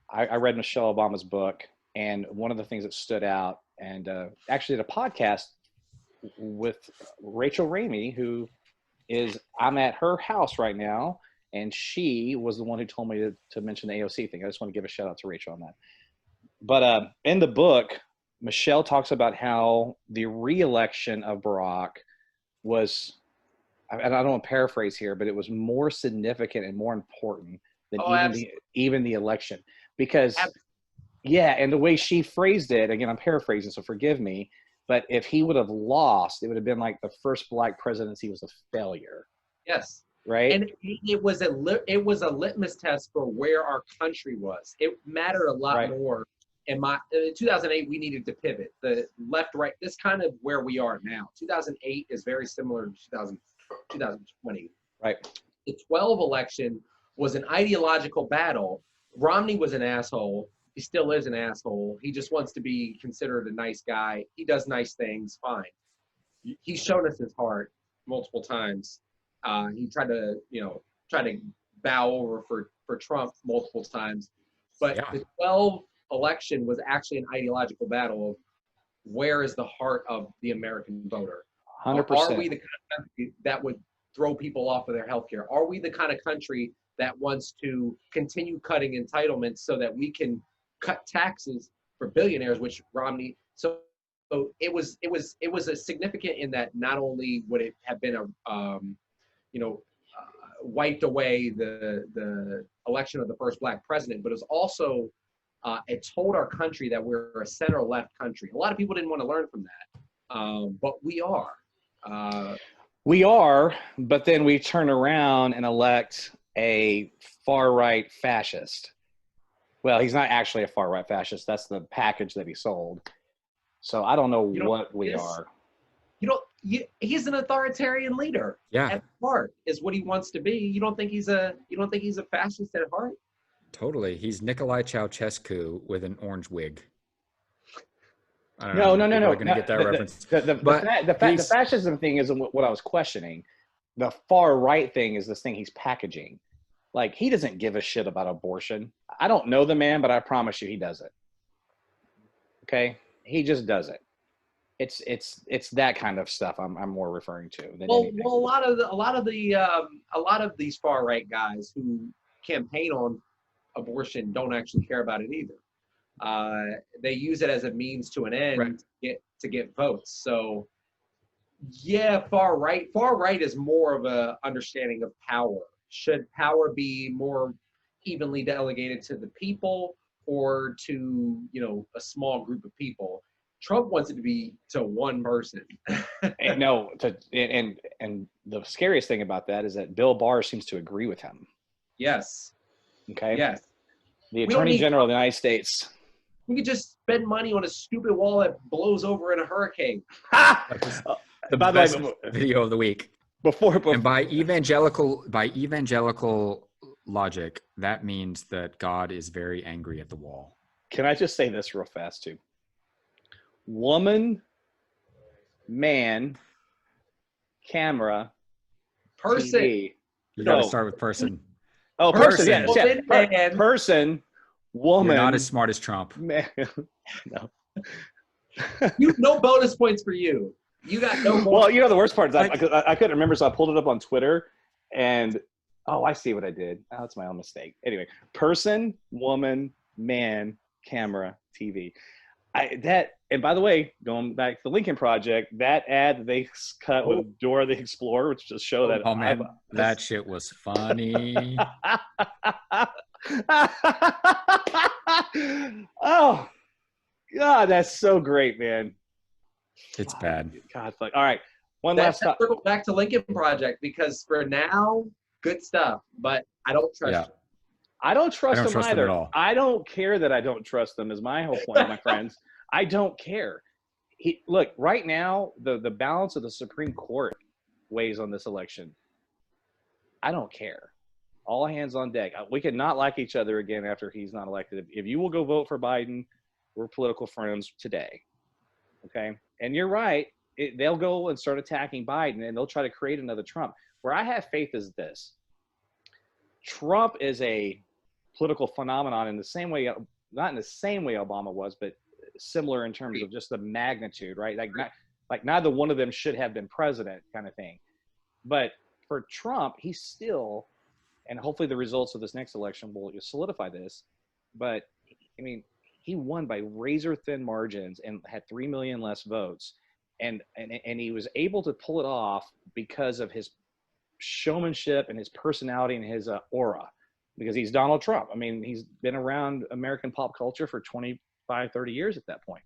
I read Michelle Obama's book, and one of the things that stood out, and actually did a podcast with Rachel Ramey, who is, I'm at her house right now, and she was the one who told me to mention the AOC thing. I just want to give a shout out to Rachel on that. But in the book, Michelle talks about how the re-election of Barack was, and I don't want to paraphrase here, but it was more significant and more important than even the election. Because, and the way she phrased it, again, I'm paraphrasing, so forgive me, but if he would have lost, it would have been like the first black presidency was a failure. Yes. Right. And it was a litmus test for where our country was. It mattered a lot more. In 2008, we needed to pivot. The left, right, this kind of where we are now. 2008 is very similar to 2020. Right. The 12 election was an ideological battle. Romney was an asshole. He still is an asshole. He just wants to be considered a nice guy. He does nice things, fine. He's shown us his heart multiple times. He tried to, bow over for Trump multiple times. But Yeah. the 12 election was actually an ideological battle of where is the heart of the American voter? 100%. Are we the kind of country that would throw people off of their health care? Are we the kind of country that wants to continue cutting entitlements so that we can cut taxes for billionaires, which Romney, so it was a significant in that not only would it have been wiped away the election of the first black president, but it was also it told our country that we're a center left country. A lot of people didn't want to learn from that, but we are. We are, but then we turn around and elect a far-right fascist. Well, he's not actually a far-right fascist. That's the package that he sold. So I don't know what we are. He's an authoritarian leader. Yeah. At heart is what he wants to be. You don't think he's a fascist at heart? Totally. He's Nikolai Ceausescu with an orange wig. I don't No. know. People are going to get that reference. The fascism thing isn't what I was questioning. The far right thing is this thing he's packaging. Like, he doesn't give a shit about abortion. I don't know the man, but I promise you he does it. Okay? He just does it. It's that kind of stuff I'm more referring to than anything. A lot of these far right guys who campaign on abortion don't actually care about it either. They use it as a means to an end, right, to get votes. So yeah, far right is more of a understanding of power. Should power be more evenly delegated to the people or to a small group of people? Trump wants it to be to one person. and the scariest thing about that is that Bill Barr seems to agree with him. Yes. Okay. Yes. The Attorney General of the United States. We could just spend money on a stupid wall that blows over in a hurricane. The best video of the week. Before and by evangelical logic, that means that God is very angry at the wall. Can I just say this real fast too? Woman, man, camera, person. TV. You got to start with person. Oh, person. Yeah. Person, woman. You're not as smart as Trump. Man. No. No bonus points for you. You got no bonus. Well, the worst part is I couldn't remember, so I pulled it up on Twitter, and I see what I did. Oh, it's my own mistake. Anyway, person, woman, man, camera, TV. And by the way, going back to the Lincoln Project, that ad that they cut with Dora the Explorer, which just show that. Oh man, that shit was funny. Oh, God, that's so great, man. It's bad. God, fuck. All right, last stop. Circle back to Lincoln Project, because for now, good stuff, but I don't trust you. I don't trust them either. Them at all. I don't care that I don't trust them is my whole point, my friends. I don't care. Look, right now, the balance of the Supreme Court weighs on this election. I don't care. All hands on deck. We could not like each other again after he's not elected. If you will go vote for Biden, we're political friends today. Okay? And you're right. They'll go and start attacking Biden, and they'll try to create another Trump. Where I have faith is this. Trump is a political phenomenon in the same way, not in the same way Obama was, but similar in terms of just the magnitude, right? Like neither one of them should have been president kind of thing. But for Trump, he's still, and hopefully the results of this next election will solidify this, but I mean, he won by razor thin margins and had 3 million less votes. And he was able to pull it off because of his showmanship and his personality and his aura, because he's Donald Trump. I mean, he's been around American pop culture for 25, 30 years at that point.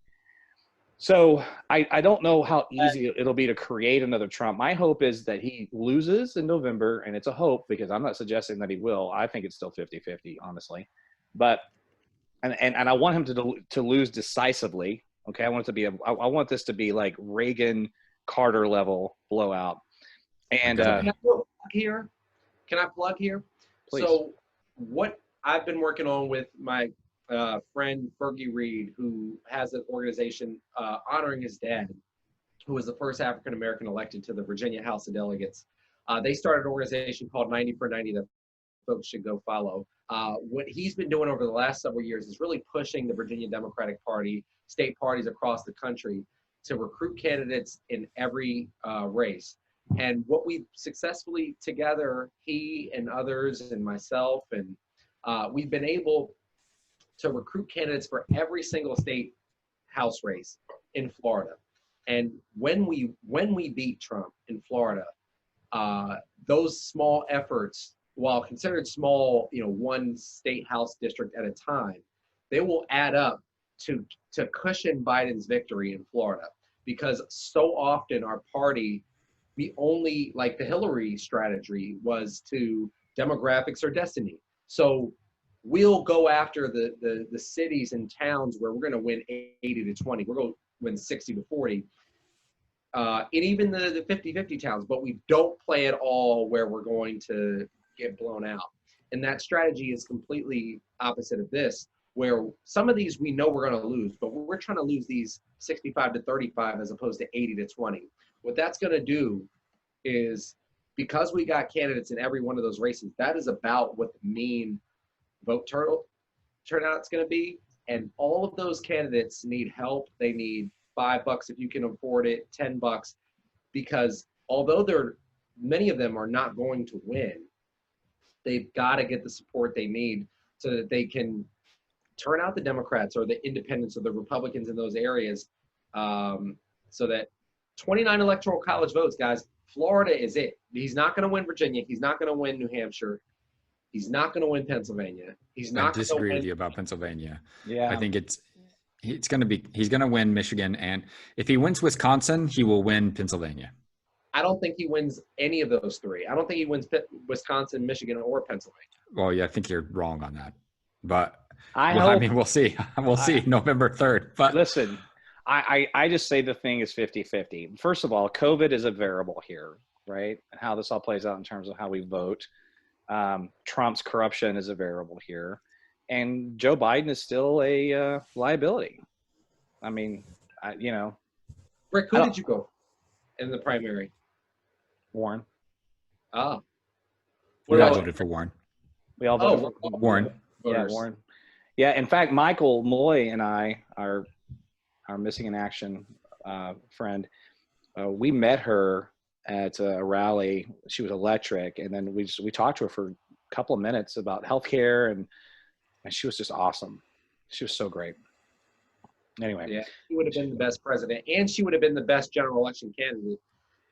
So I don't know how easy it'll be to create another Trump. My hope is that he loses in November, and it's a hope because I'm not suggesting that he will. I think it's still 50-50, honestly. But and I want him to lose decisively. Okay, I want this to be like Reagan Carter level blowout. And can I plug here? Please. So what I've been working on with my friend Fergie Reed, who has an organization honoring his dad, who was the first African-American elected to the Virginia House of Delegates. They started an organization called 90 for 90 that folks should go follow. What he's been doing over the last several years is really pushing the Virginia Democratic Party, state parties across the country to recruit candidates in every race. And what we've successfully together, he and others and myself, and we've been able to recruit candidates for every single state House race in Florida. And when we beat Trump in Florida, those small efforts, while considered small, one state House district at a time, they will add up to cushion Biden's victory in Florida. Because so often our party, we only, like the Hillary strategy was to demographics or destiny. So we'll go after the cities and towns where we're going to win 80 to 20. We're going to win 60 to 40. And even the 50-50 towns, but we don't play at all where we're going to get blown out. And that strategy is completely opposite of this, where some of these we know we're going to lose, but we're trying to lose these 65 to 35 as opposed to 80 to 20. What that's going to do is, because we got candidates in every one of those races, that is about what the mean vote turnout is going to be. And all of those candidates need help. They need $5 if you can afford it, $10, because although many of them are not going to win, they've got to get the support they need so that they can turn out the Democrats or the independents or the Republicans in those areas, so that 29 electoral college votes, guys, Florida is it. He's not going to win Virginia. He's not going to win New Hampshire. He's not going to win Pennsylvania. He's not. I disagree with you about Pennsylvania. Yeah, I think he's going to win Michigan, and if he wins Wisconsin, he will win Pennsylvania. I don't think he wins any of those three. I don't think he wins Wisconsin, Michigan, or Pennsylvania. Well, yeah, I think you're wrong on that, but I mean, we'll see. We'll see November 3rd. But listen, I just say the thing is 50-50. First of all, COVID is a variable here, right? And how this all plays out in terms of how we vote. Trump's corruption is a variable here. And Joe Biden is still a liability. I mean, Rick, who did you go in the primary? Warren. Ah. We all voted for Warren. We all voted for Warren. Yeah, Warren. Yeah, in fact, Michael Malloy and I, our missing in action friend, we met her at a rally. She was electric, and then we talked to her for a couple of minutes about healthcare, and she was just awesome. She was so great. Anyway, yeah, she would have been the best president, and she would have been the best general election candidate.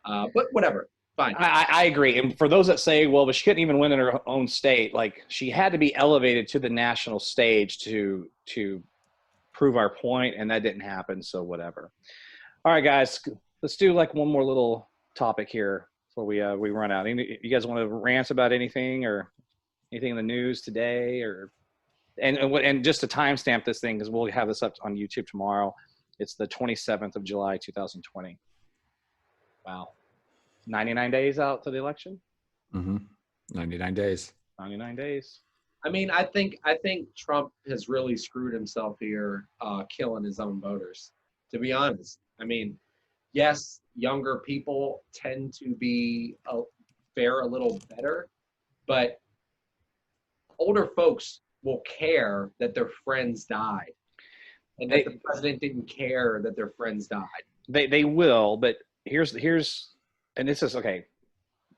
But whatever, fine. I agree. And for those that say, well, but she couldn't even win in her own state, like she had to be elevated to the national stage to prove our point, and that didn't happen. So whatever. All right, guys, let's do like one more little topic here before we run out. You guys want to rant about anything or anything in the news today, or and just to timestamp this thing, because we'll have this up on YouTube tomorrow. It's the 27th of July, 2020. Wow. 99 days out to the election. 99 days. 99 days. I mean, I think Trump has really screwed himself here, killing his own voters, to be honest. I mean, yes, younger people tend to fare a little better, but older folks will care that their friends died, and that the president didn't care that their friends died. They will, but here's and this is okay.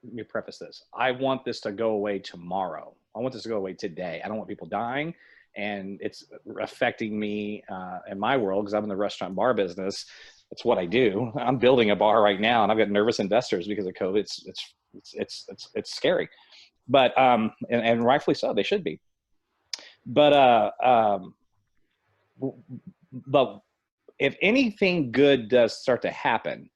Let me preface this. I want this to go away tomorrow. I want this to go away today. I don't want people dying, and it's affecting me in my world because I'm in the restaurant bar business. It's what I do. I'm building a bar right now, and I've got nervous investors because of COVID. It's scary, but and rightfully so. They should be. But if anything good does start to happen,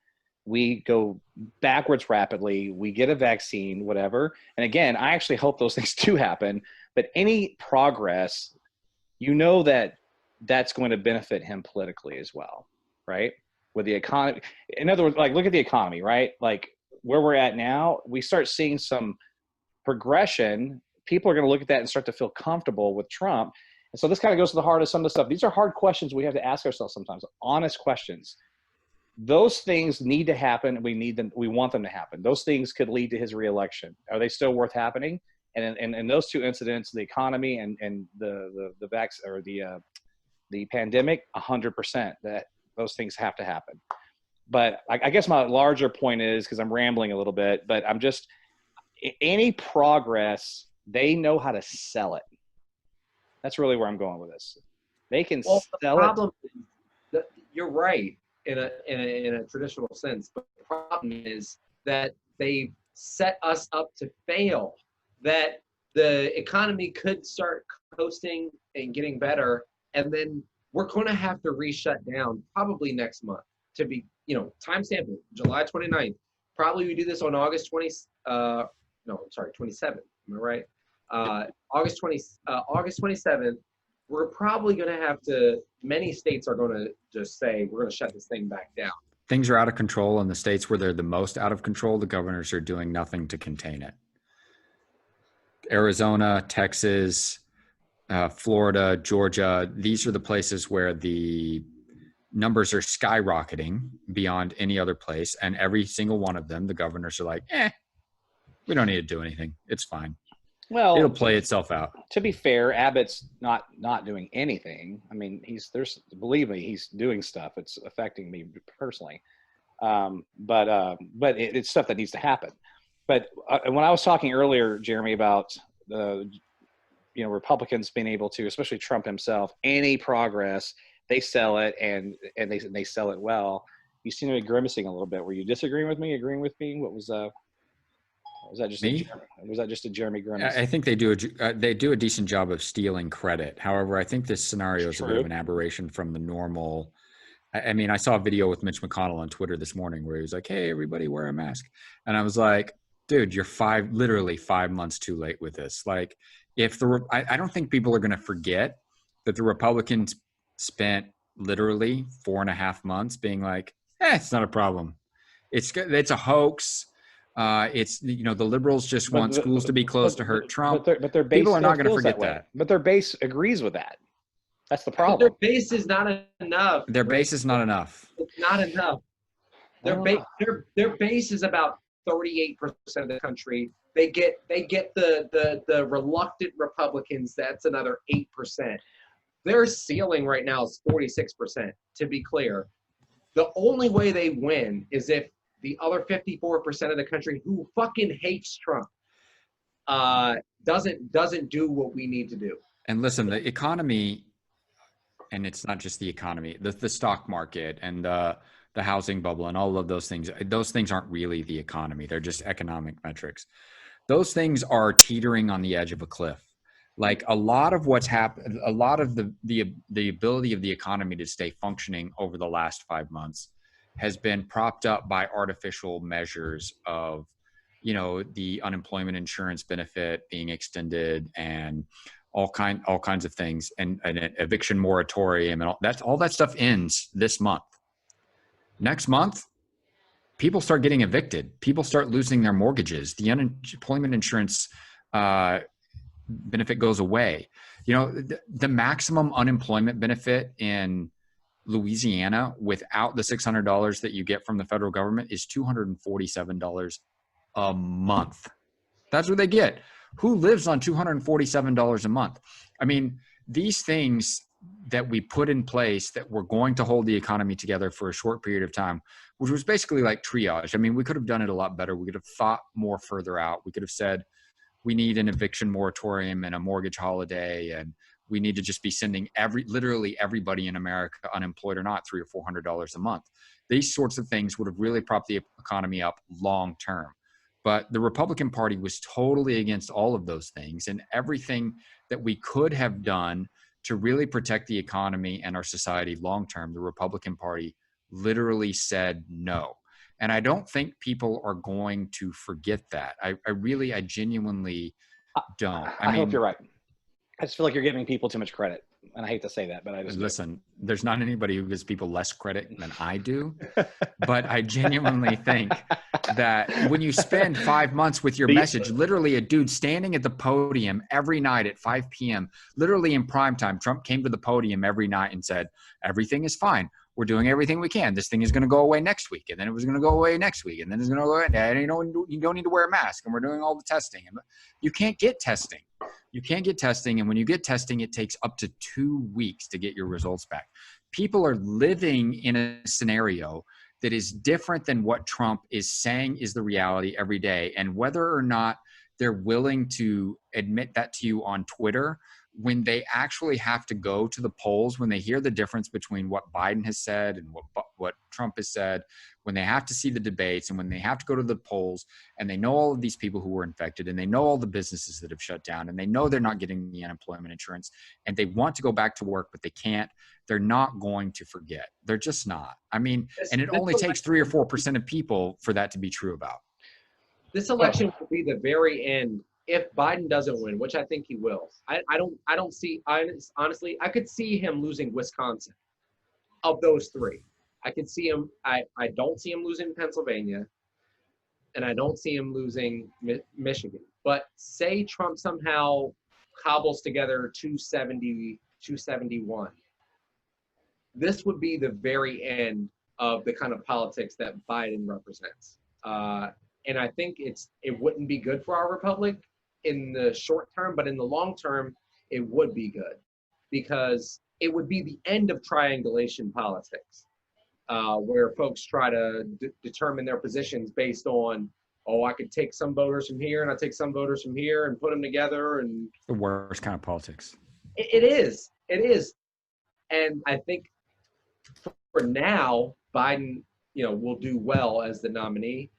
we go backwards rapidly. We get a vaccine, whatever. And again, I actually hope those things do happen. But any progress, that's going to benefit him politically as well, right? With the economy. In other words, like, look at the economy, right? Like where we're at now, we start seeing some progression. People are going to look at that and start to feel comfortable with Trump. And so this kind of goes to the heart of some of the stuff. These are hard questions we have to ask ourselves sometimes, honest questions. those things need to happen. We need them. We want them to happen. Those things could lead to his reelection. Are they still worth happening? And in those two incidents, the economy and the pandemic, 100% that those things have to happen. But I guess my larger point is, because I'm rambling a little bit, but I'm just, any progress, they know how to sell it. That's really where I'm going with this. They can sell the problem is, you're right in a traditional sense, but the problem is that they set us up to fail. That the economy could start coasting and getting better, and then we're going to have to re-shut down probably next month to be, timestamp July 29th. Probably we do this on August 27th. Am I right? August 27th. We're probably going to have to, many states are going to just say, we're going to shut this thing back down. Things are out of control in the states where they're the most out of control. The governors are doing nothing to contain it. Arizona, Texas, Florida, Georgia, these are the places where the numbers are skyrocketing beyond any other place. And every single one of them, the governors are like, we don't need to do anything. It's fine. Well, it'll play itself out. To be fair, Abbott's not doing anything. I mean, believe me, he's doing stuff. It's affecting me personally. But it's stuff that needs to happen. But when I was talking earlier, Jeremy, about the Republicans being able to, especially Trump himself, any progress, they sell it and they sell it well. You seem to be grimacing a little bit. Were you disagreeing with me? Agreeing with me? What was that just me? Was that just a Jeremy grimace? I think they do a decent job of stealing credit. However, I think this scenario is a bit of an aberration from the normal. I mean, I saw a video with Mitch McConnell on Twitter this morning where he was like, "Hey, everybody, wear a mask," and I was like, "Dude, you're literally 5 months too late with this." Like, I don't think people are going to forget that the Republicans spent literally 4.5 months being like, it's not a problem. It's a hoax. It's the liberals just want schools to be closed to hurt Trump. But their base, people are not going to forget that. But their base agrees with that. That's the problem. But their base is not enough. Their base is not enough. It's not enough. Their base is about 38% of the country. They get the reluctant Republicans. That's another 8%. Their ceiling right now is 46%. To be clear, the only way they win is if the other 54% of the country who fucking hates Trump doesn't do what we need to do. And listen, the economy, and it's not just the economy, the stock market and the housing bubble and all of those things aren't really the economy. They're just economic metrics. Those things are teetering on the edge of a cliff. Like a lot of what's happened, a lot of the ability of the economy to stay functioning over the last 5 months has been propped up by artificial measures of, the unemployment insurance benefit being extended and all kinds of things, and an eviction moratorium and all that stuff ends this month. Next month, people start getting evicted. People start losing their mortgages. The unemployment insurance benefit goes away. The maximum unemployment benefit in Louisiana without the $600 that you get from the federal government is $247 a month. That's what they get. Who lives on $247 a month? I mean, these things that we put in place that were going to hold the economy together for a short period of time, which was basically like triage. I mean, we could have done it a lot better. We could have thought more further out. We could have said, we need an eviction moratorium and a mortgage holiday, and we need to just be sending literally everybody in America, unemployed or not, $300 or $400 a month. These sorts of things would have really propped the economy up long term. But the Republican Party was totally against all of those things, and everything that we could have done to really protect the economy and our society long term, the Republican Party literally said no. And I don't think people are going to forget that. I genuinely don't. I hope you're right. I just feel like you're giving people too much credit. And I hate to say that, but I just listen, there's not anybody who gives people less credit than I do. But I genuinely think that when you spend 5 months with your message, literally a dude standing at the podium every night at 5 p.m., literally in prime time, Trump came to the podium every night and said, everything is fine. we're doing everything we can. This thing is going to go away next week, and then it was going to go away next week, and then it's going to go away. And you don't need to wear a mask, and we're doing all the testing. And you can't get testing. You can't get testing, and when you get testing, it takes up to 2 weeks to get your results back. People are living in a scenario that is different than what Trump is saying is the reality every day. And whether or not they're willing to admit that to you on Twitter, when they actually have to go to the polls, when they hear the difference between what Biden has said and what Trump has said, when they have to see the debates and when they have to go to the polls and they know all of these people who were infected and they know all the businesses that have shut down and they know they're not getting the unemployment insurance and they want to go back to work, but they can't, they're not going to forget. They're just not. I mean, and it only takes 3 or 4% of people for that to be true about. This election will be the very end if Biden doesn't win, which I think he will. I don't see, honestly, I could see him losing Wisconsin of those 3. I could see him, I don't see him losing Pennsylvania, and I don't see him losing Michigan. But say Trump somehow cobbles together 270, 271. This would be the very end of the kind of politics that Biden represents. And I think it wouldn't be good for our republic in the short term, but in the long term, it would be good because it would be the end of triangulation politics, where folks try to determine their positions based on, oh, I could take some voters from here and I take some voters from here and put them together. And the worst kind of politics. It is. And I think for now, Biden, will do well as the nominee.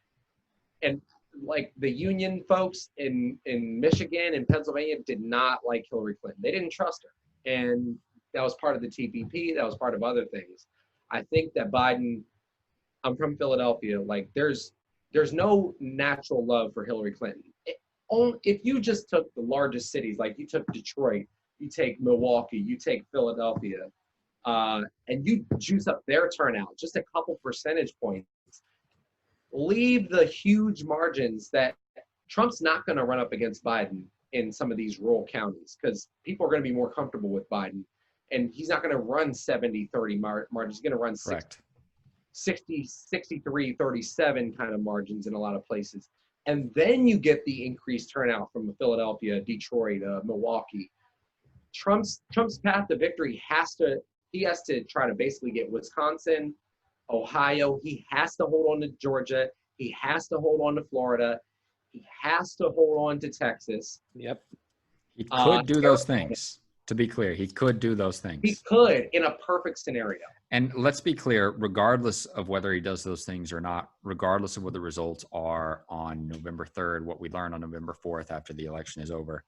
And like the union folks in Michigan and Pennsylvania did not like Hillary Clinton. They didn't trust her. And that was part of the TPP. That was part of other things. I think that Biden, I'm from Philadelphia, like there's no natural love for Hillary Clinton. If you just took the largest cities, like you took Detroit, you take Milwaukee, you take Philadelphia, and you juice up their turnout just a couple percentage points, leave the huge margins that Trump's not going to run up against Biden in some of these rural counties because people are going to be more comfortable with Biden. And he's not going to run 70-30 margins. He's going to run 63-37 kind of margins in a lot of places. And then you get the increased turnout from Philadelphia, Detroit, Milwaukee. Trump's path to victory has to try to basically get Wisconsin, Ohio. He has to hold on to Georgia. He has to hold on to Florida. He has to hold on to Texas. Yep. He could do those things. To be clear, he could do those things. He could in a perfect scenario. And let's be clear, regardless of whether he does those things or not, regardless of what the results are on November 3rd, what we learn on November 4th after the election is over,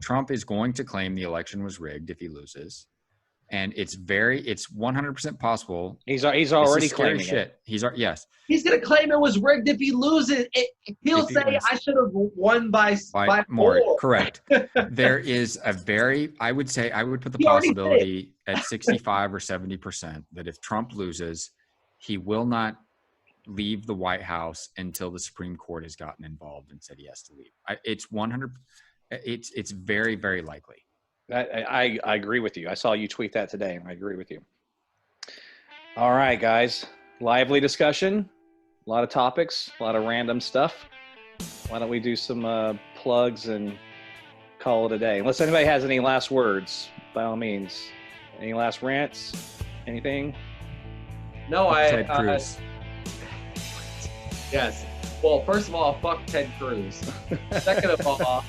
Trump is going to claim the election was rigged if he loses. And it's 100% possible. He's already claiming shit. it. Yes. He's going to claim it was rigged if he loses. He'll say, I should have won by more. 4. Correct. There is I would put the possibility at 65 or 70% that if Trump loses, he will not leave the White House until the Supreme Court has gotten involved and said he has to leave. It's very, very likely. I agree with you. I saw you tweet that today, and I agree with you. All right, guys. Lively discussion. A lot of topics, a lot of random stuff. Why don't we do some plugs and call it a day? Unless anybody has any last words, by all means. Any last rants? Anything? No, Ted Cruz. Yes. Well, first of all, fuck Ted Cruz. Second of all,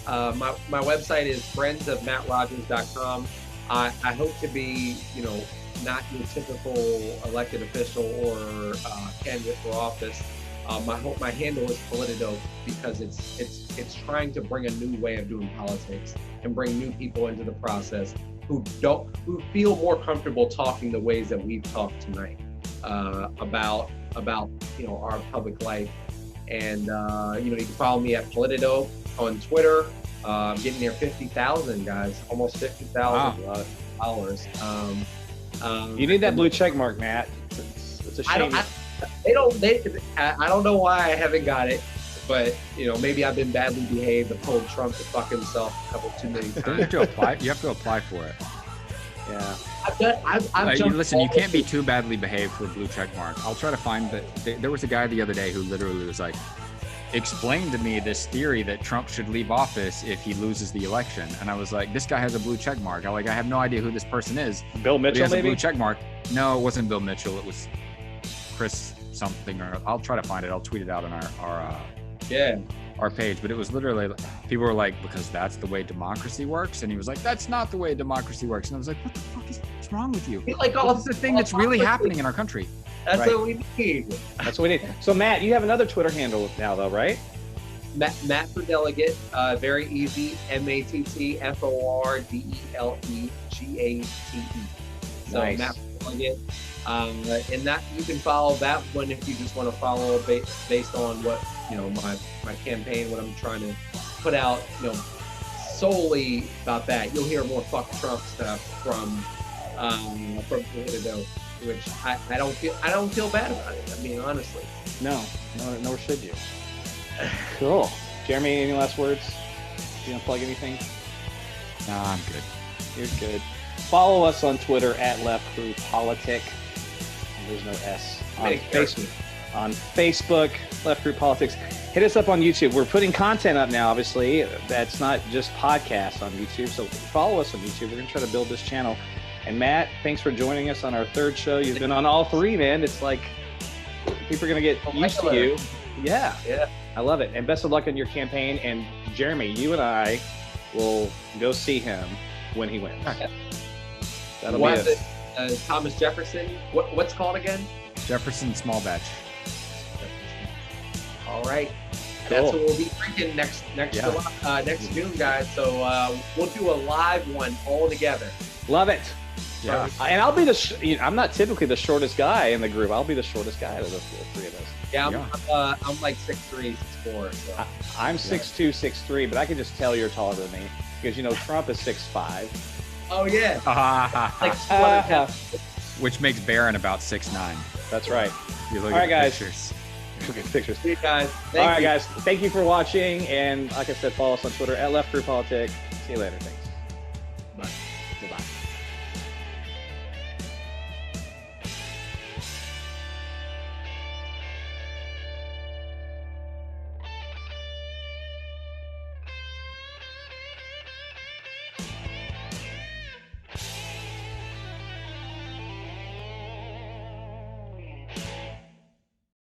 my website is friendsofmattrogers.com. I hope to be, not your typical elected official or candidate for office. My handle is Politidope because it's trying to bring a new way of doing politics and bring new people into the process who feel more comfortable talking the ways that we've talked tonight about our public life. And you can follow me at Politidope on Twitter. I'm getting near 50,000 guys, almost 50,000 followers. You need that blue check mark, Matt. It's a shame. I don't know why I haven't got it, but maybe I've been badly behaved. I told Trump to fuck himself a couple too many times. You have to apply for it. Yeah. I've jumped listen, you all can't be over- too badly behaved for a blue check mark. I'll try to find that. There was a guy the other day who literally was like, explain to me this theory that Trump should leave office if he loses the election. And I was like, this guy has a blue check mark. I have no idea who this person is. Bill But he Mitchell, has a maybe? blue check mark. No, it wasn't Bill Mitchell. It was Chris something, or I'll try to find it. I'll tweet it out on Yeah. our page. But it was literally, people were like, because that's the way democracy works. And he was like, that's not the way democracy works. And I was like, what the fuck is what's wrong with you? Like all What's the thing that's really happening in our country? That's Right. what we need. That's what we need. So Matt, you have another Twitter handle now, though, right? Matt for Delegate, very easy. MattForDelegate. So Nice. Matt for Delegate, and that you can follow that one if you just want to follow based on what my campaign, what I'm trying to put out. Solely about that. You'll hear more fuck Trump stuff from Politico, which I don't feel bad about it. I mean, honestly. No, nor should you. Cool. Jeremy, any last words? You want to plug anything? Nah, I'm good. You're good. Follow us on Twitter at LeftGroupPolitic. There's no S. On Facebook, Left Group Politics. Hit us up on YouTube. We're putting content up now, obviously. That's not just podcasts on YouTube. So follow us on YouTube. We're going to try to build this channel. And Matt, thanks for joining us on our third show. You've been on all three, man. It's like people are going to get used to you. Yeah. Yeah. I love it. And best of luck on your campaign. And Jeremy, you and I will go see him when he wins. That'll be it. Thomas Jefferson. What's called again? Jefferson Small Batch. All right. Cool. That's what we'll be drinking next June, guys. So we'll do a live one all together. Love it. Yeah. And I'll be I'm not typically the shortest guy in the group. I'll be the shortest guy out of the three of us. Yeah, I'm like 6'3", 6'4". So. I'm 6'2", 6'3", but I can just tell you're taller than me because Trump is 6'5". Oh yeah. Like Which makes Barron about 6'9". That's right. You look All right, at the guys. pictures. Look at the pictures. See you guys. All right, guys. Thank you for watching, and like I said, follow us on Twitter at LeftGroupPolitic. See you later. Thanks. Bye.